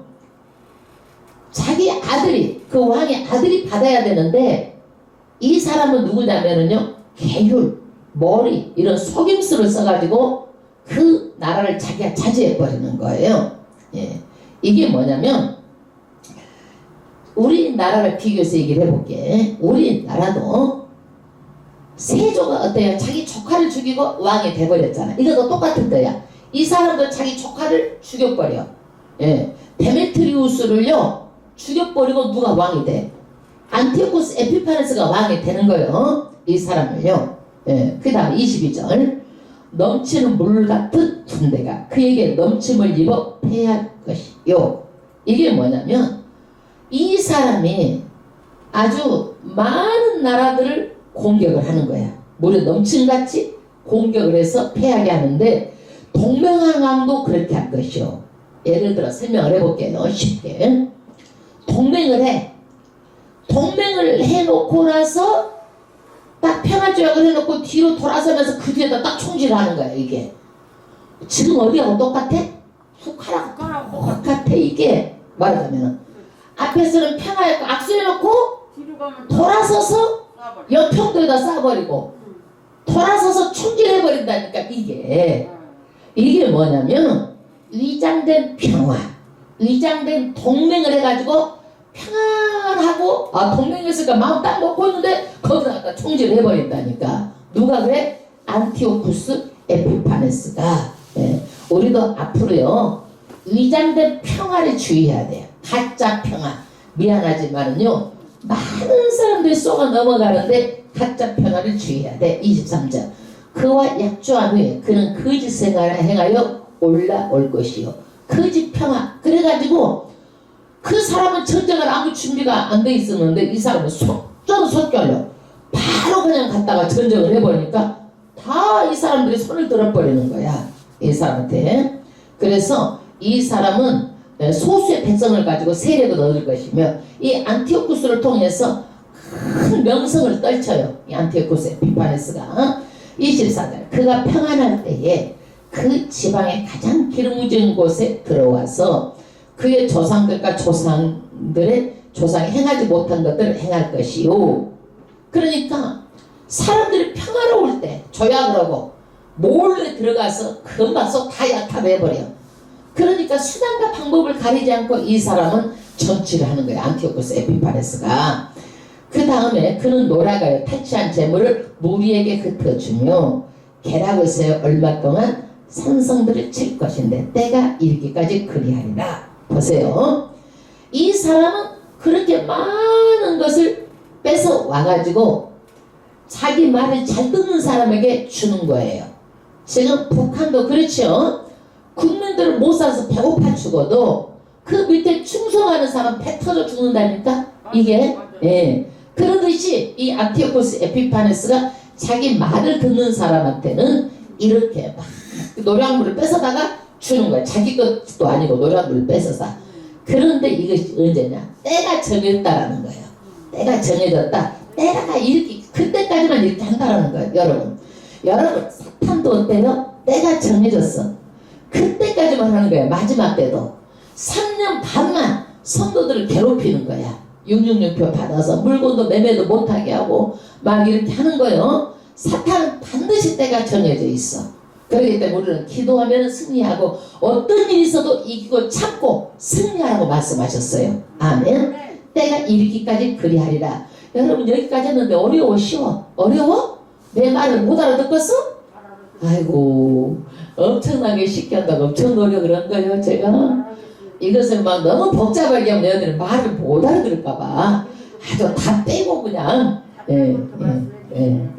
자기 아들이 그 왕의 아들이 받아야 되는데 이 사람은 누구냐면은요. 계율, 머리 이런 속임수를 써가지고 그 나라를 자기가 차지해버리는 거예요. 예. 이게 뭐냐면 우리나라를 비교해서 얘기를 해볼게. 우리나라도 세조가 어때요? 자기 조카를 죽이고 왕이 돼버렸잖아. 이것도 똑같은 거야. 이 사람도 자기 조카를 죽여버려. 예. 데메트리우스를요 죽여버리고 누가 왕이 돼? 안티오쿠스 에피파네스가 왕이 되는 거예요. 이 사람을요. 예. 그 다음 22절 넘치는 물 같은 군대가 그에게 넘침을 입어 패할 것이요. 이게 뭐냐면 이 사람이 아주 많은 나라들을 공격을 하는 거야. 물에 넘침같이 공격을 해서 패하게 하는데 동맹왕도 그렇게 할 것이요. 예를 들어 설명을 해볼게요. 쉽게. 동맹을 해. 동맹을 해놓고 나서 딱 평화조약을 해놓고 뒤로 돌아서면서 그 뒤에다 딱 총질을 하는 거야. 이게 지금 어디하고 똑같아? 숟가락하고 똑같아. 이게 말하자면 앞에서는 평화했고 악수해놓고 돌아서서 연평도에다 쏴버리고 돌아서서 총질해버린다니까. 이게 뭐냐면 위장된 평화, 위장된 동맹을 해가지고 평안하고 동맹했으니까 마음 딱 먹고 있는데 거기다 갖다 총질을 해버린다니까. 누가 그래? 안티오쿠스 에피파네스가. 예. 우리도 앞으로요 위장된 평화를 주의해야 돼요. 가짜 평화. 미안하지만은요 많은 사람들이 쏘가 넘어가는데 가짜 평화를 주의해야 돼. 23절 그와 약조한 후에 그는 거짓 생활을 행하여 올라올 것이요. 거짓 평화. 그래가지고 그 사람은 전쟁을 아무 준비가 안 돼 있었는데 이 사람은 속전을 속결려 바로 그냥 갔다가 전쟁을 해버리니까 다 이 사람들이 손을 들어버리는 거야. 이 사람한테. 그래서 이 사람은 소수의 백성을 가지고 세력을 얻을 것이며 이 안티오쿠스를 통해서 큰 명성을 떨쳐요. 이 안티오쿠스 에피파네스가. 24절 그가 평안할 때에 그 지방의 가장 기름진 곳에 들어와서 그의 조상들과 조상들의 조상이 행하지 못한 것들을 행할 것이요. 그러니까 사람들이 평화로울 때 조약을 하고 몰래 들어가서 금방 속 다 약탈해버려. 그러니까 수단과 방법을 가리지 않고 이 사람은 정치를 하는 거예요. 안티오쿠스 에피파네스가. 그 다음에 그는 노라가요 탈취한 재물을 무리에게 흩어주며 계략을 세워 얼마 동안 산성들을 칠 것인데 때가 이르기까지 그리하리라. 보세요. 이 사람은 그렇게 많은 것을 뺏어 와가지고 자기 말을 잘 듣는 사람에게 주는 거예요. 지금 북한도 그렇죠. 국민들을 못 사서 배고파 죽어도 그 밑에 충성하는 사람 배 터져 죽는다니까. 이게 예. 그러듯이 이 안티오쿠스 에피파네스가 자기 말을 듣는 사람한테는 이렇게 막 노량물을 뺏어다가 주는 거야. 자기 것도 아니고 노량물을 뺏어서. 그런데 이것이 언제냐? 때가 정했다라는 거예요. 때가 정해졌다. 때가 이렇게 그때까지만 이렇게 한다라는 거예요. 여러분 사탄도 어때요? 때가 정해졌어. 그때까지만 하는 거야. 마지막 때도 3년 반만 성도들을 괴롭히는 거야. 666표 받아서 물건도 매매도 못하게 하고 막 이렇게 하는 거예요. 사탄은 반드시 때가 정해져 있어. 그렇기 때문에 우리는 기도하면 승리하고 어떤 일이 있어도 이기고 참고 승리하라고 말씀하셨어요. 아멘. 때가 이르기까지 그리하리라. 여러분 여기까지 했는데 어려워 쉬워? 어려워? 내 말을 못 알아듣겠어? 아이고 엄청나게 쉽게 한다고 엄청 노력을 한 거예요. 제가 이것을 막 너무 복잡하게 하면 너희들은 말을 못 알아들을까봐 아주 다 빼고 그냥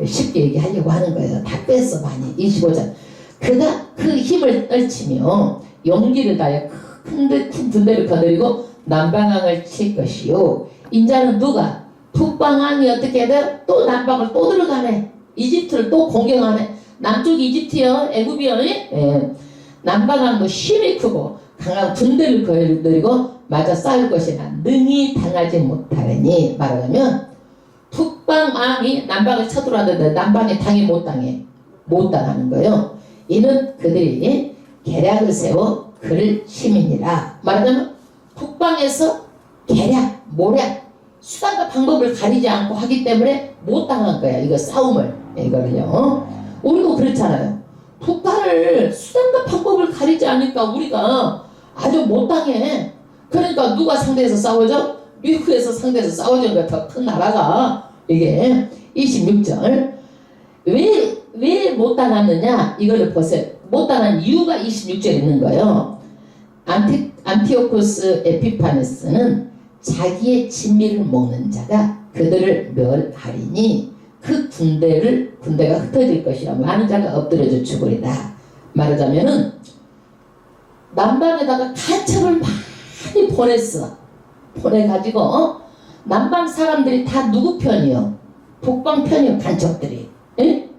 쉽게 얘기하려고 하는 거예요. 다 뺐어 많이. 25장 그가 그 힘을 떨치며 용기를 다해 큰 군대를 거느리고 남방왕을 칠 것이요. 인자는 누가? 북방왕이 어떻게 돼요? 또 남방을 또 들어가네. 이집트를 또 공격하네. 남쪽 이집트요, 애굽이요. 남방왕도 힘이 크고 강한 군대를 거느리고 맞아 싸울 것이나 능히 당하지 못하려니. 말하자면 북방왕이 남방을 쳐들어왔는데 남방이 당해 못 당하는 거예요. 이는 그들이 계략을 세워 그를 시민이라. 말하자면 북방에서 계략, 모략, 수단과 방법을 가리지 않고 하기 때문에 못 당한 거야. 이거 싸움을. 이거를요. 우리도 그렇잖아요. 북한을 수단과 방법을 가리지 않으니까 우리가 아주 못 당해. 그러니까 누가 상대해서 싸우죠? 미국에서 상대해서 싸우죠. 더 큰 나라가. 이게 26절. 왜 못 당하느냐? 이거를 보세요. 못 당한 이유가 26절에 있는 거예요. 안티오코스 에피파네스는 자기의 진미를 먹는 자가 그들을 멸하리니 그 군대가 흩어질 것이라. 많은 자가 엎드려져 죽으리라. 말하자면은 남방에다가 간첩을 많이 보내가지고 남방 사람들이 다 누구 편이요? 북방 편이요. 간첩들이. 에?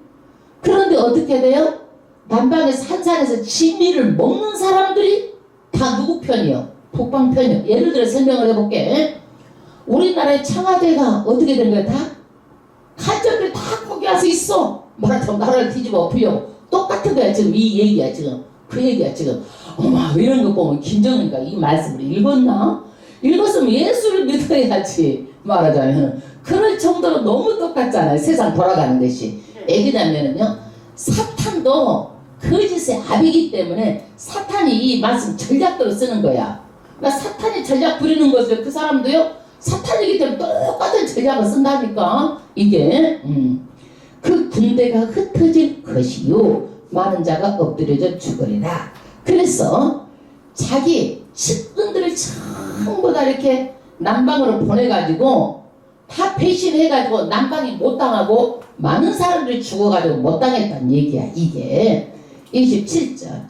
그런데 어떻게 돼요? 남방에서 한산에서 진미를 먹는 사람들이 다 누구 편이요? 북방 편이요. 예를 들어 설명을 해볼게. 우리나라의 청와대가 어떻게 된 거야? 다? 간첩들이 다 거기 와서 있어. 말하자면 나라를 뒤집어 엎으려고. 똑같은 거야 지금. 이 얘기야 지금. 그 얘기야 지금. 어머 이런 거 보면 김정은이가 이 말씀을 읽었나? 읽었으면 예수를 믿어야지. 말하자면 그럴 정도로 너무 똑같잖아요. 세상 돌아가는 것이. 애기다면은요 사탄도 거짓의 압이기 때문에 사탄이 이 말씀 전략대로 쓰는 거야. 그러니까 사탄이 전략 부리는 것을 그 사람도요 사탄이기 때문에 똑같은 전략을 쓴다니까. 이게 그 군대가 흩어질 것이요 많은 자가 엎드려져 죽으리라. 그래서 자기 측근들을 전부 다 이렇게 남방으로 보내가지고 다 배신해가지고 남방이 못 당하고 많은 사람들이 죽어가지고 못 당했다는 얘기야. 이게 27절.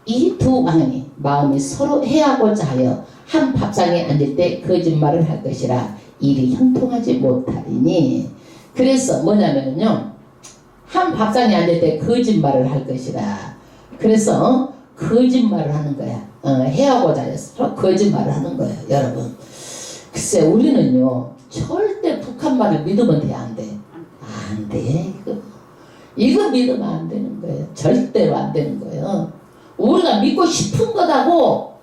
이 두 왕이 마음이 서로 해하고자 하여 한 밥상에 앉을 때 거짓말을 할 것이라 일이 형통하지 못하리니. 그래서 뭐냐면요 한 밥상에 앉을 때 거짓말을 할 것이라. 그래서 거짓말을 하는 거야. 해하고자 해서 서로 거짓말을 하는 거예요. 여러분 글쎄 우리는요 절대 북한 말을 믿으면 돼? 안 돼? 안 돼. 이거 믿으면 안 되는 거예요. 절대로 안 되는 거예요. 우리가 믿고 싶은 것하고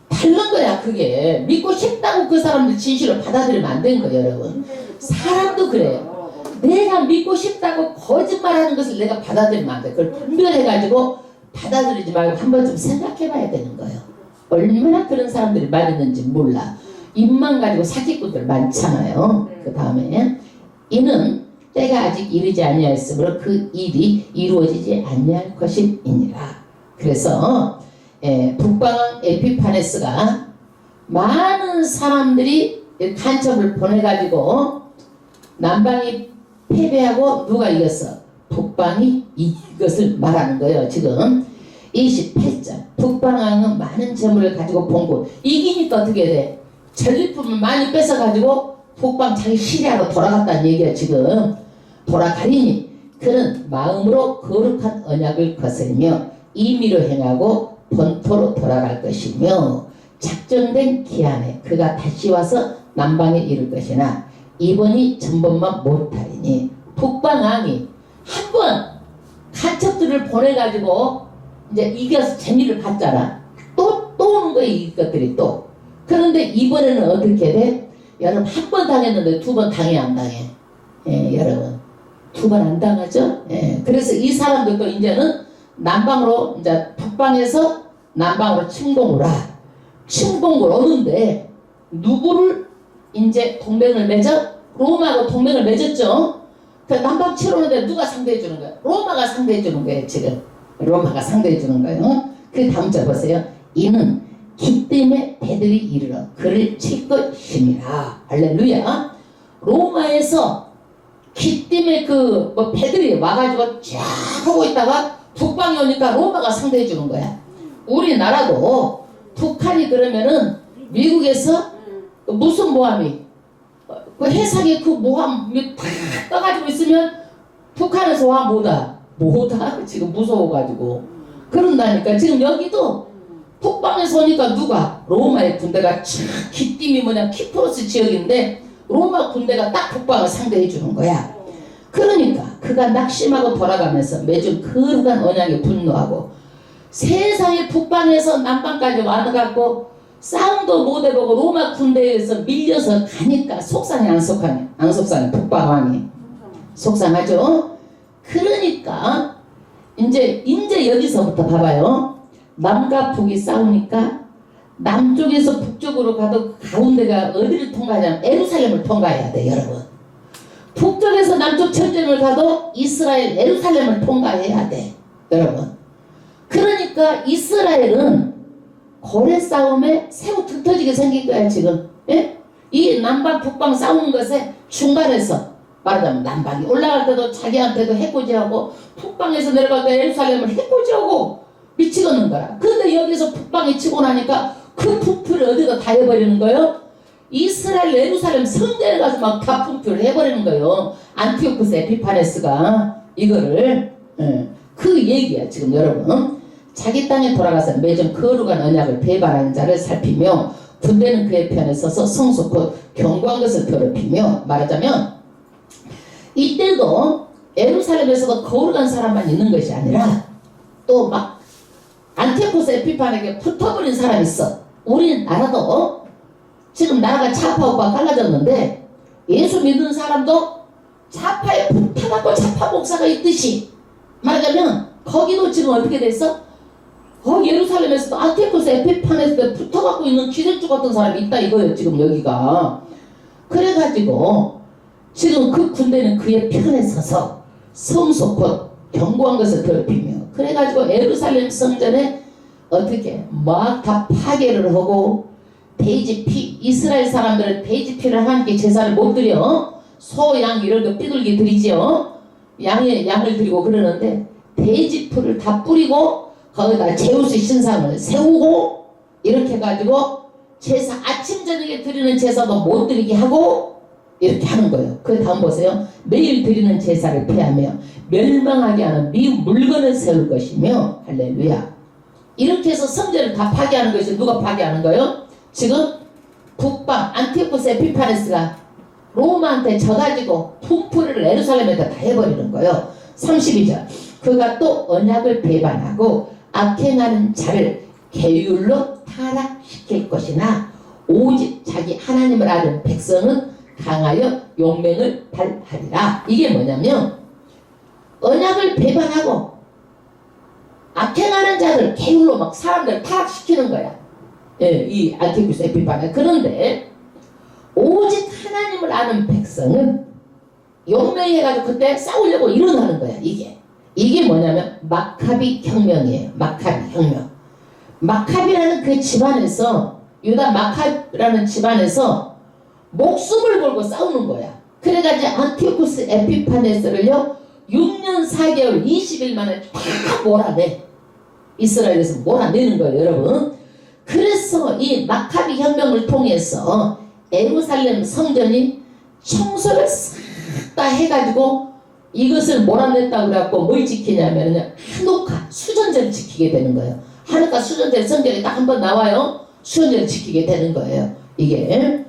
다른 거야. 그게 믿고 싶다고 그 사람들 진실을 받아들이면 안 되는 거예요. 여러분 사람도 그래요. 내가 믿고 싶다고 거짓말하는 것을 내가 받아들이면 안 돼. 그걸 분별해가지고 받아들이지 말고 한 번쯤 생각해 봐야 되는 거예요. 얼마나 그런 사람들이 많이 있는지 몰라. 입만 가지고 사기꾼들 많잖아요. 그 다음에 이는 때가 아직 이르지 아니하였으므로 그 일이 이루어지지 아니할 것임이니라. 그래서 북방왕 에피파네스가 많은 사람들이 간첩을 보내가지고 남방이 패배하고 누가 이겼어? 북방이 이것을 말하는 거예요. 지금 28절. 북방왕은 많은 재물을 가지고 본고 이기니까 어떻게 돼? 전리품을 많이 뺏어가지고 북방 자기 시리아로 돌아갔다는 얘기야. 지금 돌아가리니 그는 마음으로 거룩한 언약을 거스르며 임의로 행하고 본토로 돌아갈 것이며 작정된 기한에 그가 다시 와서 남방에 이를 것이나 이번이 전번만 못하리니. 북방왕이 한 번 간첩들을 보내가지고 이제 이겨서 재미를 봤잖아. 또 오는 거야 이것들이 또. 그런데 이번에는 어떻게 돼? 여러분 한 번 당했는데 두 번 당해 안 당해? 예, 여러분 두 번 안 당하죠? 예, 그래서 이 사람들도 이제는 남방으로 이제 북방에서 남방으로 침공을 오는데 누구를 이제 동맹을 맺어? 로마하고 동맹을 맺었죠. 그 남방 치러오는데 누가 상대해 주는 거야? 로마가 상대해 주는 거예요 지금. 로마가 상대해 주는 거예요. 그 다음 절 보세요. 이는 기뜸의 배들이 이르러 그를 칠 것임이라. 할렐루야. 로마에서 기뜸의 배들이 와가지고 쫙 하고 있다가 북방에 오니까 로마가 상대해 주는 거야. 우리나라도 북한이 그러면은 미국에서 무슨 모함이 그 해상에 그 모함이 다 떠가지고 있으면 북한에서 와 못와 지금 무서워가지고 그런다니까. 지금 여기도 북방에서 오니까 누가 로마의 군대가 기띠이 뭐냐 키프로스 지역인데 로마 군대가 딱 북방을 상대해 주는 거야. 그러니까 그가 낙심하고 돌아가면서 매주 거룩한 언약에 분노하고 세상의 북방에서 남방까지 와가지고 싸움도 못 해보고 로마 군대에서 밀려서 가니까 속상해 안 속상해 북방왕이 속상하죠. 그러니까 이제 여기서부터 봐봐요. 남과 북이 싸우니까 남쪽에서 북쪽으로 가도 가운데가 어디를 통과하냐면 예루살렘을 통과해야 돼 여러분. 북쪽에서 남쪽 전쟁을 가도 이스라엘 예루살렘을 통과해야 돼 여러분. 그러니까 이스라엘은 고래 싸움에 새우 등 터지게 생긴 거야 지금. 예? 이 남방 북방 싸우는 것에 중간에서 말하자면 남방이 올라갈 때도 자기한테도 해코지하고 북방에서 내려갈 때 예루살렘을 해코지하고 미치겠는 거야. 근데 여기서 북방이 치고 나니까 그 풍표를 어디다 다 해버리는 거예요. 이스라엘 예루살렘 성전에 가서 막 다 풍표를 해버리는 거예요. 안티오쿠스 에피파네스가 이거를. 예. 그 얘기야 지금 여러분. 자기 땅에 돌아가서 매점 거룩한 언약을 배반하는 자를 살피며 군대는 그의 편에 서서 성소코 견고한 것을 더럽히며. 말하자면 이때도 예루살렘에서도 거룩한 사람만 있는 것이 아니라 또 막 안티오쿠스 에피판에게 붙어버린 사람이 있어. 우리나라도 지금 나라가 좌파우파 갈라졌는데 예수 믿는 사람도 좌파에 붙어갖고 좌파 목사가 있듯이 말하자면 거기도 지금 어떻게 됐어? 예루살렘에서도 안티오쿠스 에피파네스에 붙어갖고 있는 기생주 같은 사람이 있다 이거예요 지금 여기가. 그래가지고 지금 그 군대는 그의 편에 서서 성소 곧 견고한 것을 더럽히며 그래가지고 예루살렘 성전에 어떻게 막 다 파괴를 하고 돼지피 이스라엘 사람들은 돼지피를 하나님께 제사를 못 드려. 소, 양 이런 거 삐뚤게 드리지요. 양을 드리고 그러는데 돼지풀을 다 뿌리고 거기다 제우스 신상을 세우고 이렇게 해가지고 제사 아침 저녁에 드리는 제사도 못 드리게 하고 이렇게 하는 거예요. 그 다음 보세요. 매일 드리는 제사를 폐하며 멸망하게 하는 미운 물건을 세울 것이며. 할렐루야. 이렇게 해서 성전을 다 파괴하는 것이 누가 파괴하는 거예요? 지금 북방 안티오쿠스 에피파네스가 로마한테 져가지고 풍포를 예루살렘에다 다 해버리는 거예요. 32절. 그가 또 언약을 배반하고 악행하는 자를 계율로 타락시킬 것이나 오직 자기 하나님을 아는 백성은 강하여 용맹을 발하리라. 이게 뭐냐면 언약을 배반하고 악행하는 자들 계율로 막 사람들 타락시키는 거야. 예, 이 안티오쿠스 에피파네. 그런데 오직 하나님을 아는 백성은 용맹해가지고 그때 싸우려고 일어나는 거야. 이게 뭐냐면 마카비 혁명이에요. 마카비 혁명. 마카비라는 그 집안에서 유다 마카비라는 집안에서 목숨을 걸고 싸우는 거야. 그래가지고 안티오쿠스 에피파네스를요 6년 4개월 20일 만에 다 몰아내. 이스라엘에서 몰아내는 거예요 여러분. 그래서 이 마카비 혁명을 통해서 예루살렘 성전이 청소를 싹 다 해가지고 이것을 몰아냈다고 그래갖고 뭘 지키냐면 한옥화 수전제를 지키게 되는 거예요. 한옥화 수전제 성전이 딱 한 번 나와요. 수전제를 지키게 되는 거예요. 이게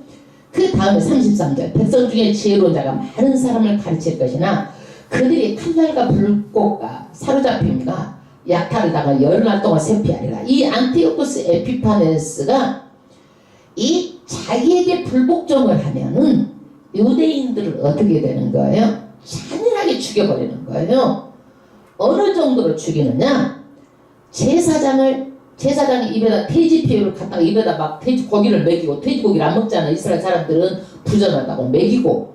그 다음에 33절 백성 중에 지혜로운 자가 많은 사람을 가르칠 것이나 그들이 칼날과 불꽃과 사로잡힘과 약탈을 당한 열날 동안 세피하리라. 이 안티오쿠스 에피파네스가 이 자기에게 불복종을 하면은 유대인들을 어떻게 되는 거예요? 잔인하게 죽여버리는 거예요. 어느 정도로 죽이느냐? 제사장이 입에다 돼지피를 갖다가 입에다 막 돼지고기를 먹이고, 돼지고기를 안 먹잖아. 이스라엘 사람들은 부정하다고 먹이고,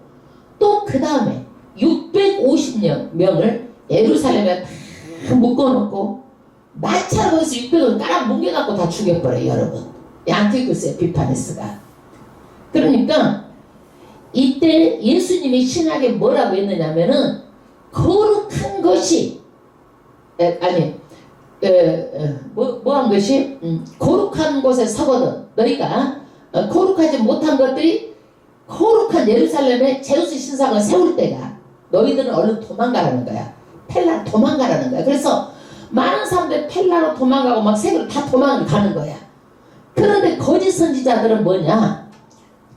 또 그 다음에 650명을 예루살렘에 다 묶어놓고 마차로 거기서 600을 깔아 뭉개갖고 다 죽여버려요, 여러분. 안티오쿠스 에피파네스가. 그러니까 이때 예수님이 신학에 뭐라고 했느냐면은 거룩한 것이 뭐한 것이 거룩한 곳에 서거든 너희가 거룩하지 못한 것들이 거룩한 예루살렘에 제우스 신상을 세울 때가 너희들은 얼른 도망가라는 거야. 펠라 도망가라는 거야. 그래서 많은 사람들이 펠라로 도망가고 막 세계로 다 도망가는 거야. 그런데 거짓 선지자들은 뭐냐?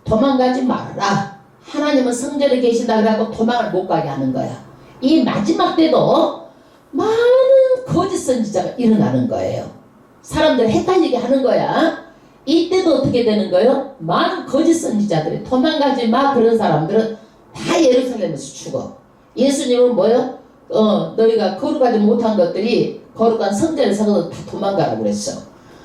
도망가지 말아라. 하나님은 성전에 계신다 그래갖고 도망을 못 가게 하는 거야. 이 마지막 때도 많은 거짓 선지자가 일어나는 거예요. 사람들 헷갈리게 하는 거야. 이때도 어떻게 되는 거예요? 많은 거짓 선지자들이 도망가지 마. 그런 사람들은 다 예루살렘에서 죽어. 예수님은 뭐요? 너희가 거룩하지 못한 것들이 거룩한 성전에 서서 다 도망가라고 그랬어.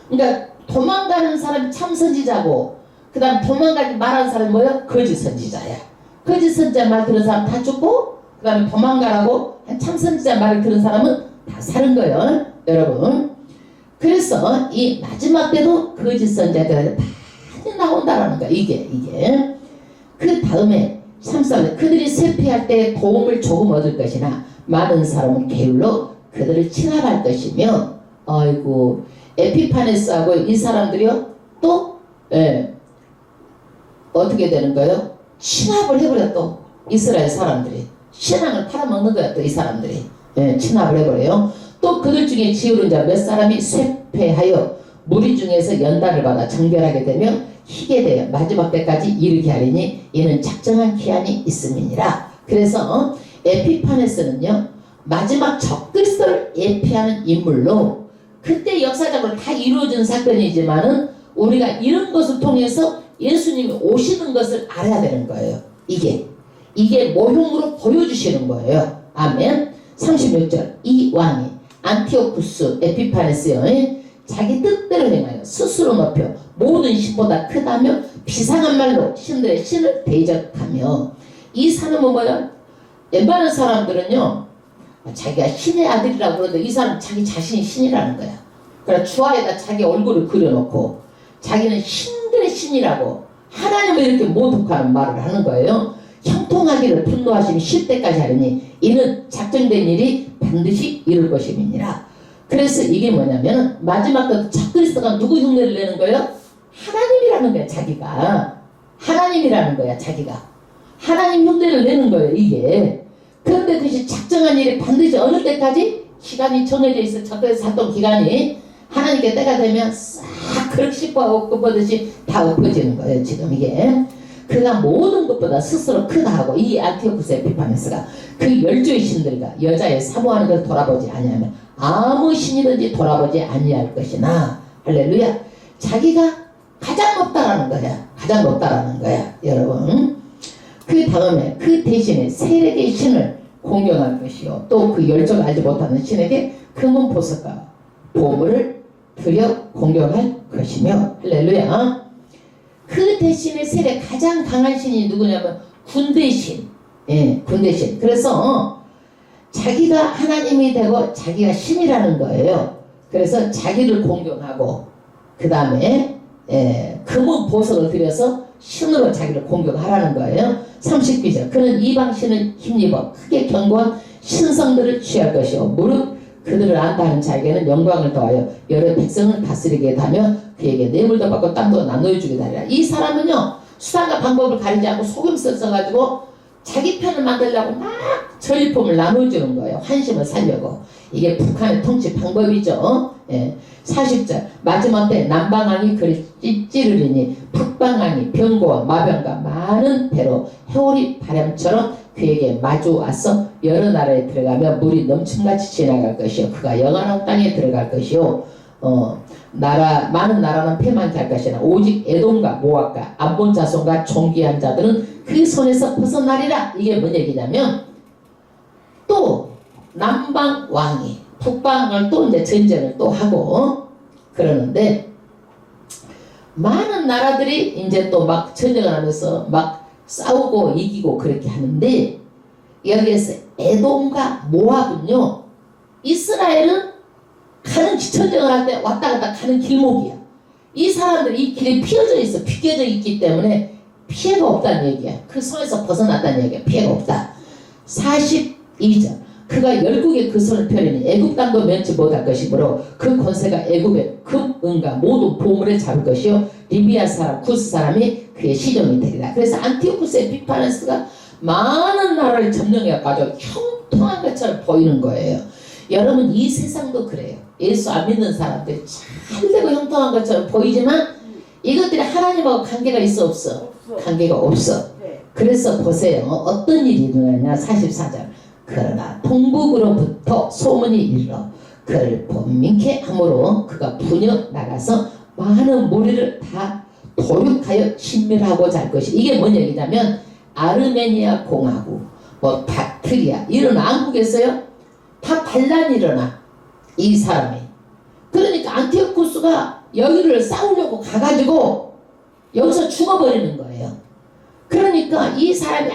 그러니까 도망가는 사람이 참 선지자고, 그 다음 도망가지 말하는 사람이 뭐야? 거짓 선지자야. 거짓 선지자 말 들은 사람 다 죽고, 그 다음에 도망가라고 참 선지자 말을 들은 사람은 다 사는 거예요, 여러분. 그래서 이 마지막 때도 거짓 선지자들이 많이 나온다라는 거야. 이게. 그 다음에 33절 그들이 세피할 때 도움을 조금 얻을 것이나 많은 사람은 게을러 그들을 진압할 것이며, 아이고 에피파네스하고 이 사람들이요 또 어떻게 되는 거예요? 진압을 해버려. 또 이스라엘 사람들이 신앙을 팔아먹는 거야. 또 이 사람들이 진압을 해버려요. 또 그들 중에 지혜로운 자 몇 사람이 쇠폐하여 무리 중에서 연단을 받아 정결하게 되며 희게 되어 마지막 때까지 이르게 하리니 이는 작정한 기한이 있음이니라. 그래서 에피파네스는요 마지막 적그리스도를 예피하는 인물로, 그때 역사적으로 다 이루어진 사건이지만은 우리가 이런 것을 통해서 예수님이 오시는 것을 알아야 되는 거예요. 이게 모형으로 보여주시는 거예요. 아멘. 36절 이 왕이 안티오쿠스 에피파네스여 자기 뜻대로 행하여 스스로 높여 모든 신보다 크다며 비상한 말로 신들의 신을 대적하며. 이 사람은 뭐야? 웬만한 사람들은요 자기가 신의 아들이라고 그러는데 이 사람은 자기 자신이 신이라는 거야. 그러니까 주화에다 자기 얼굴을 그려놓고 자기는 신들의 신이라고 하나님을 이렇게 모독하는 말을 하는 거예요. 형통하기를 분노하시니 쉴 때까지 하리니 이는 작정된 일이 반드시 이룰 것임이니라. 그래서 이게 뭐냐면 마지막 때 적그리스도가 누구 흉내를 내는 거예요? 하나님이라는 거야. 자기가 하나님이라는 거야. 자기가 하나님 흉내를 내는 거예요. 이게. 그런데 그것이 작정한 일이 반드시 어느 때까지 기간이 정해져 있어. 적그리스도 사동 기간이 하나님께 때가 되면 싹 그렇게 씹어보듯이 다 엎어지는 거예요. 지금 이게 그가 모든 것보다 스스로 크다 하고, 이 안티오쿠스 에피파네스가 그 열조의 신들과 여자의 사모하는 것을 돌아보지 아니하면 아무 신이든지 돌아보지 아니할 것이나. 할렐루야. 자기가 가장 높다라는 거야. 가장 높다라는 거야, 여러분. 그 다음에 그 대신에 세력의 신을 공경할 것이요 또 그 열조가 알지 못하는 신에게 금은 보석과 보물을 드려 공경할 것이며. 할렐루야. 그 대신에 세력 가장 강한 신이 누구냐면 군대신. 군대신. 그래서 자기가 하나님이 되고 자기가 신이라는 거예요. 그래서 자기를 공경하고 그 다음에 금은 보석을 들여서 신으로 자기를 공격하라는 거예요. 39절 그는 이방신을 힘입어 크게 견고한 신성들을 취할 것이요 무릇 그들을 안다는 자에게는 영광을 더하여 여러 백성을 다스리게 하며 그에게 뇌물도 받고 땅도 나누어 주게 하리라. 이 사람은요 수단과 방법을 가리지 않고 속임수를 써가지고 자기 편을 만들려고 막 전리품을 나눠주는 거예요. 환심을 살려고. 이게 북한의 통치 방법이죠. 예. 40절 마지막 때 남방왕이 그를 찌르리니 북방왕이 병고와 마병과 많은 배로 해오리 바람처럼 그에게 마주 와서 여러 나라에 들어가며 물이 넘침같이 지나갈 것이요 그가 영원한 땅에 들어갈 것이요 많은 나라는 패망케 할 것이나 오직 에돔과 모압과 암몬 자손과 존귀한 자들은 그 손에서 벗어나리라. 이게 뭔 얘기냐면 또 남방 왕이 북방을 또 이제 전쟁을 또 하고 그러는데 많은 나라들이 이제 또 막 전쟁을 하면서 막 싸우고 이기고 그렇게 하는데 여기에서 에돔과 모압은요 이스라엘은 가는 전쟁을 할 때 왔다 갔다 가는 길목이야. 이 사람들이 이 길이 피어져 있어. 비껴져 있기 때문에 피해가 없다는 얘기야. 그 손에서 벗어났다는 얘기야. 피해가 없다. 42절 그가 열국의 그 손을 펴리니 애굽 땅도 면치 못할 것이므로 그 권세가 애굽의 금, 은과 모든 보물을 잡을 것이요 리비아 사람, 구스 사람이 그의 시종이 되리라. 그래서 안티오쿠스 에피파네스가 많은 나라를 점령해가지고 형통한 것처럼 보이는 거예요. 여러분 이 세상도 그래요. 예수 안 믿는 사람들이 잘되고 형통한 것처럼 보이지만 이것들이 하나님하고 관계가 있어 없어? 관계가 없어. 그래서 보세요. 어떤 일이 일어나냐. 44절 그러나 동북으로부터 소문이 이르러 그를 번민케 하므로 그가 부녀 나가서 많은 무리를 다 도륙하여 신멸하고자 할 것이. 이게 뭔 얘기냐면 아르메니아 공화국 뭐 박트리아 이런 왕국에서요 다 반란이 일어나. 이 사람이 그러니까 안티오쿠스가 여기를 싸우려고 가가지고 여기서 죽어버리는 거예요. 그러니까 이 사람이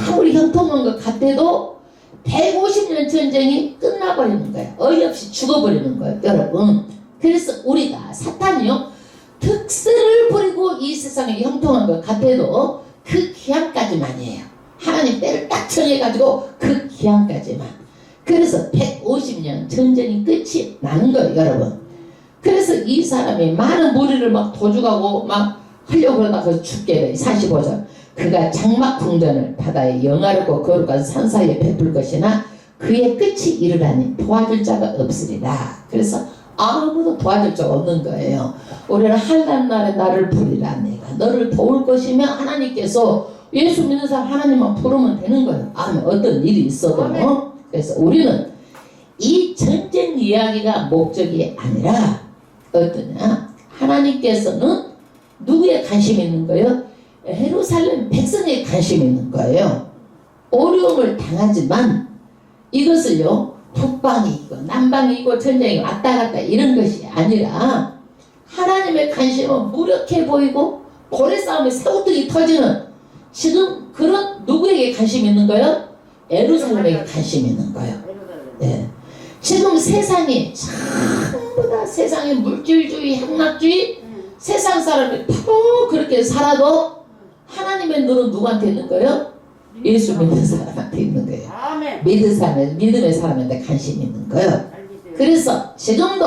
아무리 형통한 것 같아도 150년 전쟁이 끝나버리는 거예요. 어이없이 죽어버리는 거예요. 여러분 그래서 우리가 사탄이요 특세를 부리고 이 세상에 형통한 것 같아도 그 기한까지만이에요. 하나님 때를 딱 정해가지고 그 기한까지만. 그래서 150년 전쟁이 끝이 나는 거예요. 여러분 그래서 이 사람이 많은 무리를 막 도죽하고 막 하려고 그러다가 죽게 돼. 45절 그가 장막 궁전을 바다에 영화롭고 거룩한 산 사이에 베풀 것이나 그의 끝이 이르라니 도와줄 자가 없으리라. 그래서 아무도 도와줄 자가 없는 거예요. 우리는 한란 날에 나를 부리라. 내가 너를 도울 것이며 하나님께서 예수 믿는 사람 하나님만 부르면 되는 거예요. 아멘. 어떤 일이 있어도. 그래서 우리는 이 전쟁 이야기가 목적이 아니라 어떠냐 하나님께서는 누구에 관심이 있는 거예요? 예루살렘 백성에 관심이 있는 거예요. 어려움을 당하지만 이것을요 북방이고 남방이고 전쟁이 왔다 갔다 이런 것이 아니라 하나님의 관심은 무력해 보이고 고래싸움에 새우등이 터지는 지금 그런 누구에게 관심이 있는 거예요? 예루살렘에게 관심이 있는 거예요. 네. 지금 세상이 전부 다 세상의 물질주의, 향락주의 세상 사람이 다 그렇게 살아도 하나님의 눈은 누구한테 있는 거예요? 예수 믿는 사람한테 있는 거예요. 믿음의 사람한테 관심이 있는 거예요. 그래서 지금도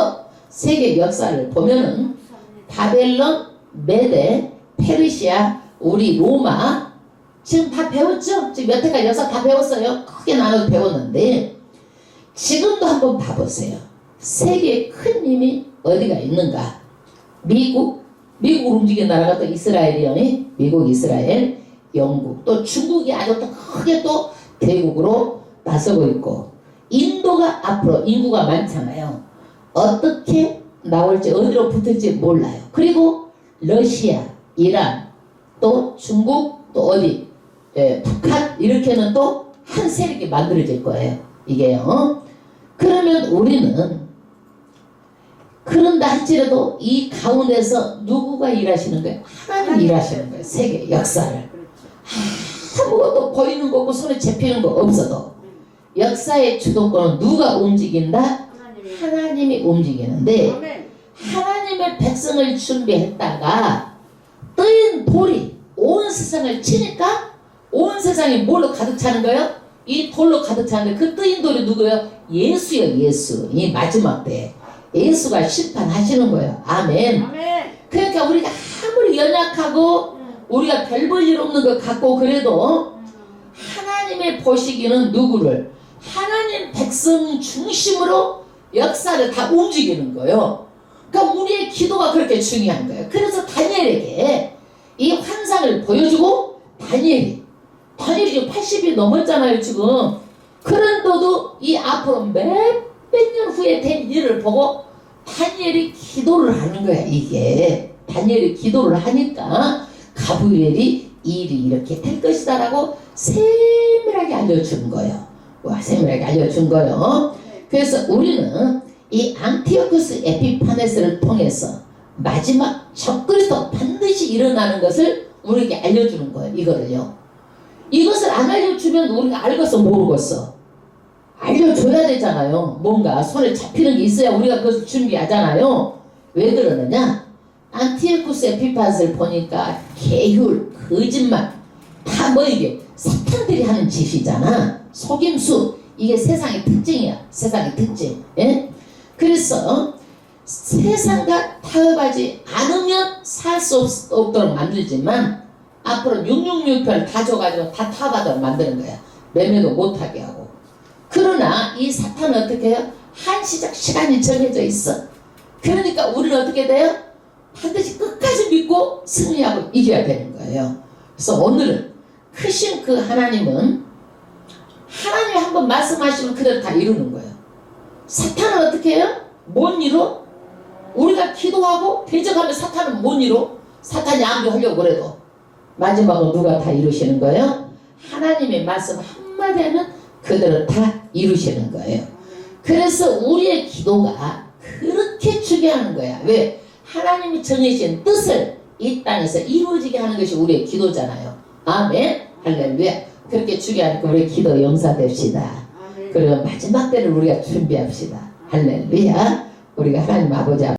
세계 역사를 보면은 바벨론, 메데, 페르시아, 우리 로마 지금 다 배웠죠? 지금 여태까지 역사 다 배웠어요. 크게 나눠서 배웠는데 지금도 한번 봐보세요. 세계의 큰 힘이 어디가 있는가? 미국을 움직이는 나라가 또 이스라엘이요. 미국, 이스라엘, 영국, 또 중국이 아주 또 크게 또 대국으로 나서고 있고 인도가 앞으로 인구가 많잖아요. 어떻게 나올지 어디로 붙을지 몰라요. 그리고 러시아, 이란, 또 중국, 또 어디 북한 이렇게는 또 한 세력이 만들어질 거예요. 이게요. 그러면 우리는 그런다 할지라도 이 가운데서 누구가 일하시는 거예요? 하나님이 일하시는 거예요. 세계 역사를. 아무것도 보이는 거 없고 손에 잡히는 거 없어도 역사의 주도권은 누가 움직인다? 하나님이 움직이는데 하나님의 백성을 준비했다가 뜨인 돌이 온 세상을 치니까 온 세상이 뭘로 가득 차는 거예요? 이 돌로 가득 차는데 그 뜨인 돌이 누구예요? 예수요. 예수. 이 마지막 때 예수가 심판하시는 거예요. 아멘. 그러니까 우리가 아무리 연약하고 우리가 별 볼 일 없는 것 같고 그래도 하나님의 보시기는 누구를? 하나님 백성 중심으로 역사를 다 움직이는 거예요. 그러니까 우리의 기도가 그렇게 중요한 거예요. 그래서 다니엘에게 이 환상을 보여주고 다니엘이 지금 80이 넘었잖아요 지금. 그런데도 이 앞으로 몇백 년 후에 된 일을 보고 다니엘이 기도를 하는 거야. 이게 다니엘이 기도를 하니까 가브리엘이 일이 이렇게 될 것이다 라고 세밀하게 알려준 거예요. 와, 세밀하게 알려준 거예요. 그래서 우리는 이 안티오쿠스 에피파네스를 통해서 마지막 적그리스도 반드시 일어나는 것을 우리에게 알려주는 거예요. 이거를요. 이것을 안 알려주면 우리가 알겠어 모르겠어. 알려줘야 되잖아요. 뭔가 손에 잡히는 게 있어야 우리가 그것을 준비하잖아요. 왜 그러느냐? 안티오쿠스 에피파네스를 보니까 계율, 거짓말 다 뭐 이게 사탄들이 하는 짓이잖아. 속임수. 이게 세상의 특징이야. 세상의 특징. 예? 그래서 세상과 타협하지 않으면 살 수 없도록 만들지만 앞으로 666편을 다 줘가지고 다 타협하도록 만드는 거야. 매매도 못하게 하고. 그러나 이 사탄은 어떻게 해요? 한시적 시간이 정해져 있어. 그러니까 우리는 어떻게 돼요? 반드시 끝까지 믿고 승리하고 이겨야 되는 거예요. 그래서 오늘은 크신 그 하나님은 하나님이 한번 말씀하시면 그대로 다 이루는 거예요. 사탄은 어떻게 해요? 못 이뤄? 우리가 기도하고 대적하면 사탄은 못 이뤄? 사탄이 아무리 하려고 그래도 마지막으로 누가 다 이루시는 거예요? 하나님의 말씀 한마디 하면 그대로 다 이루시는 거예요. 그래서 우리의 기도가 그렇게 중요한 거야. 왜? 하나님이 정해주신 뜻을 이 땅에서 이루어지게 하는 것이 우리의 기도잖아요. 아멘. 할렐루야. 그렇게 중요하니까 우리 기도 용사됩시다. 그리고 마지막 때를 우리가 준비합시다. 할렐루야. 우리가 하나님 아버지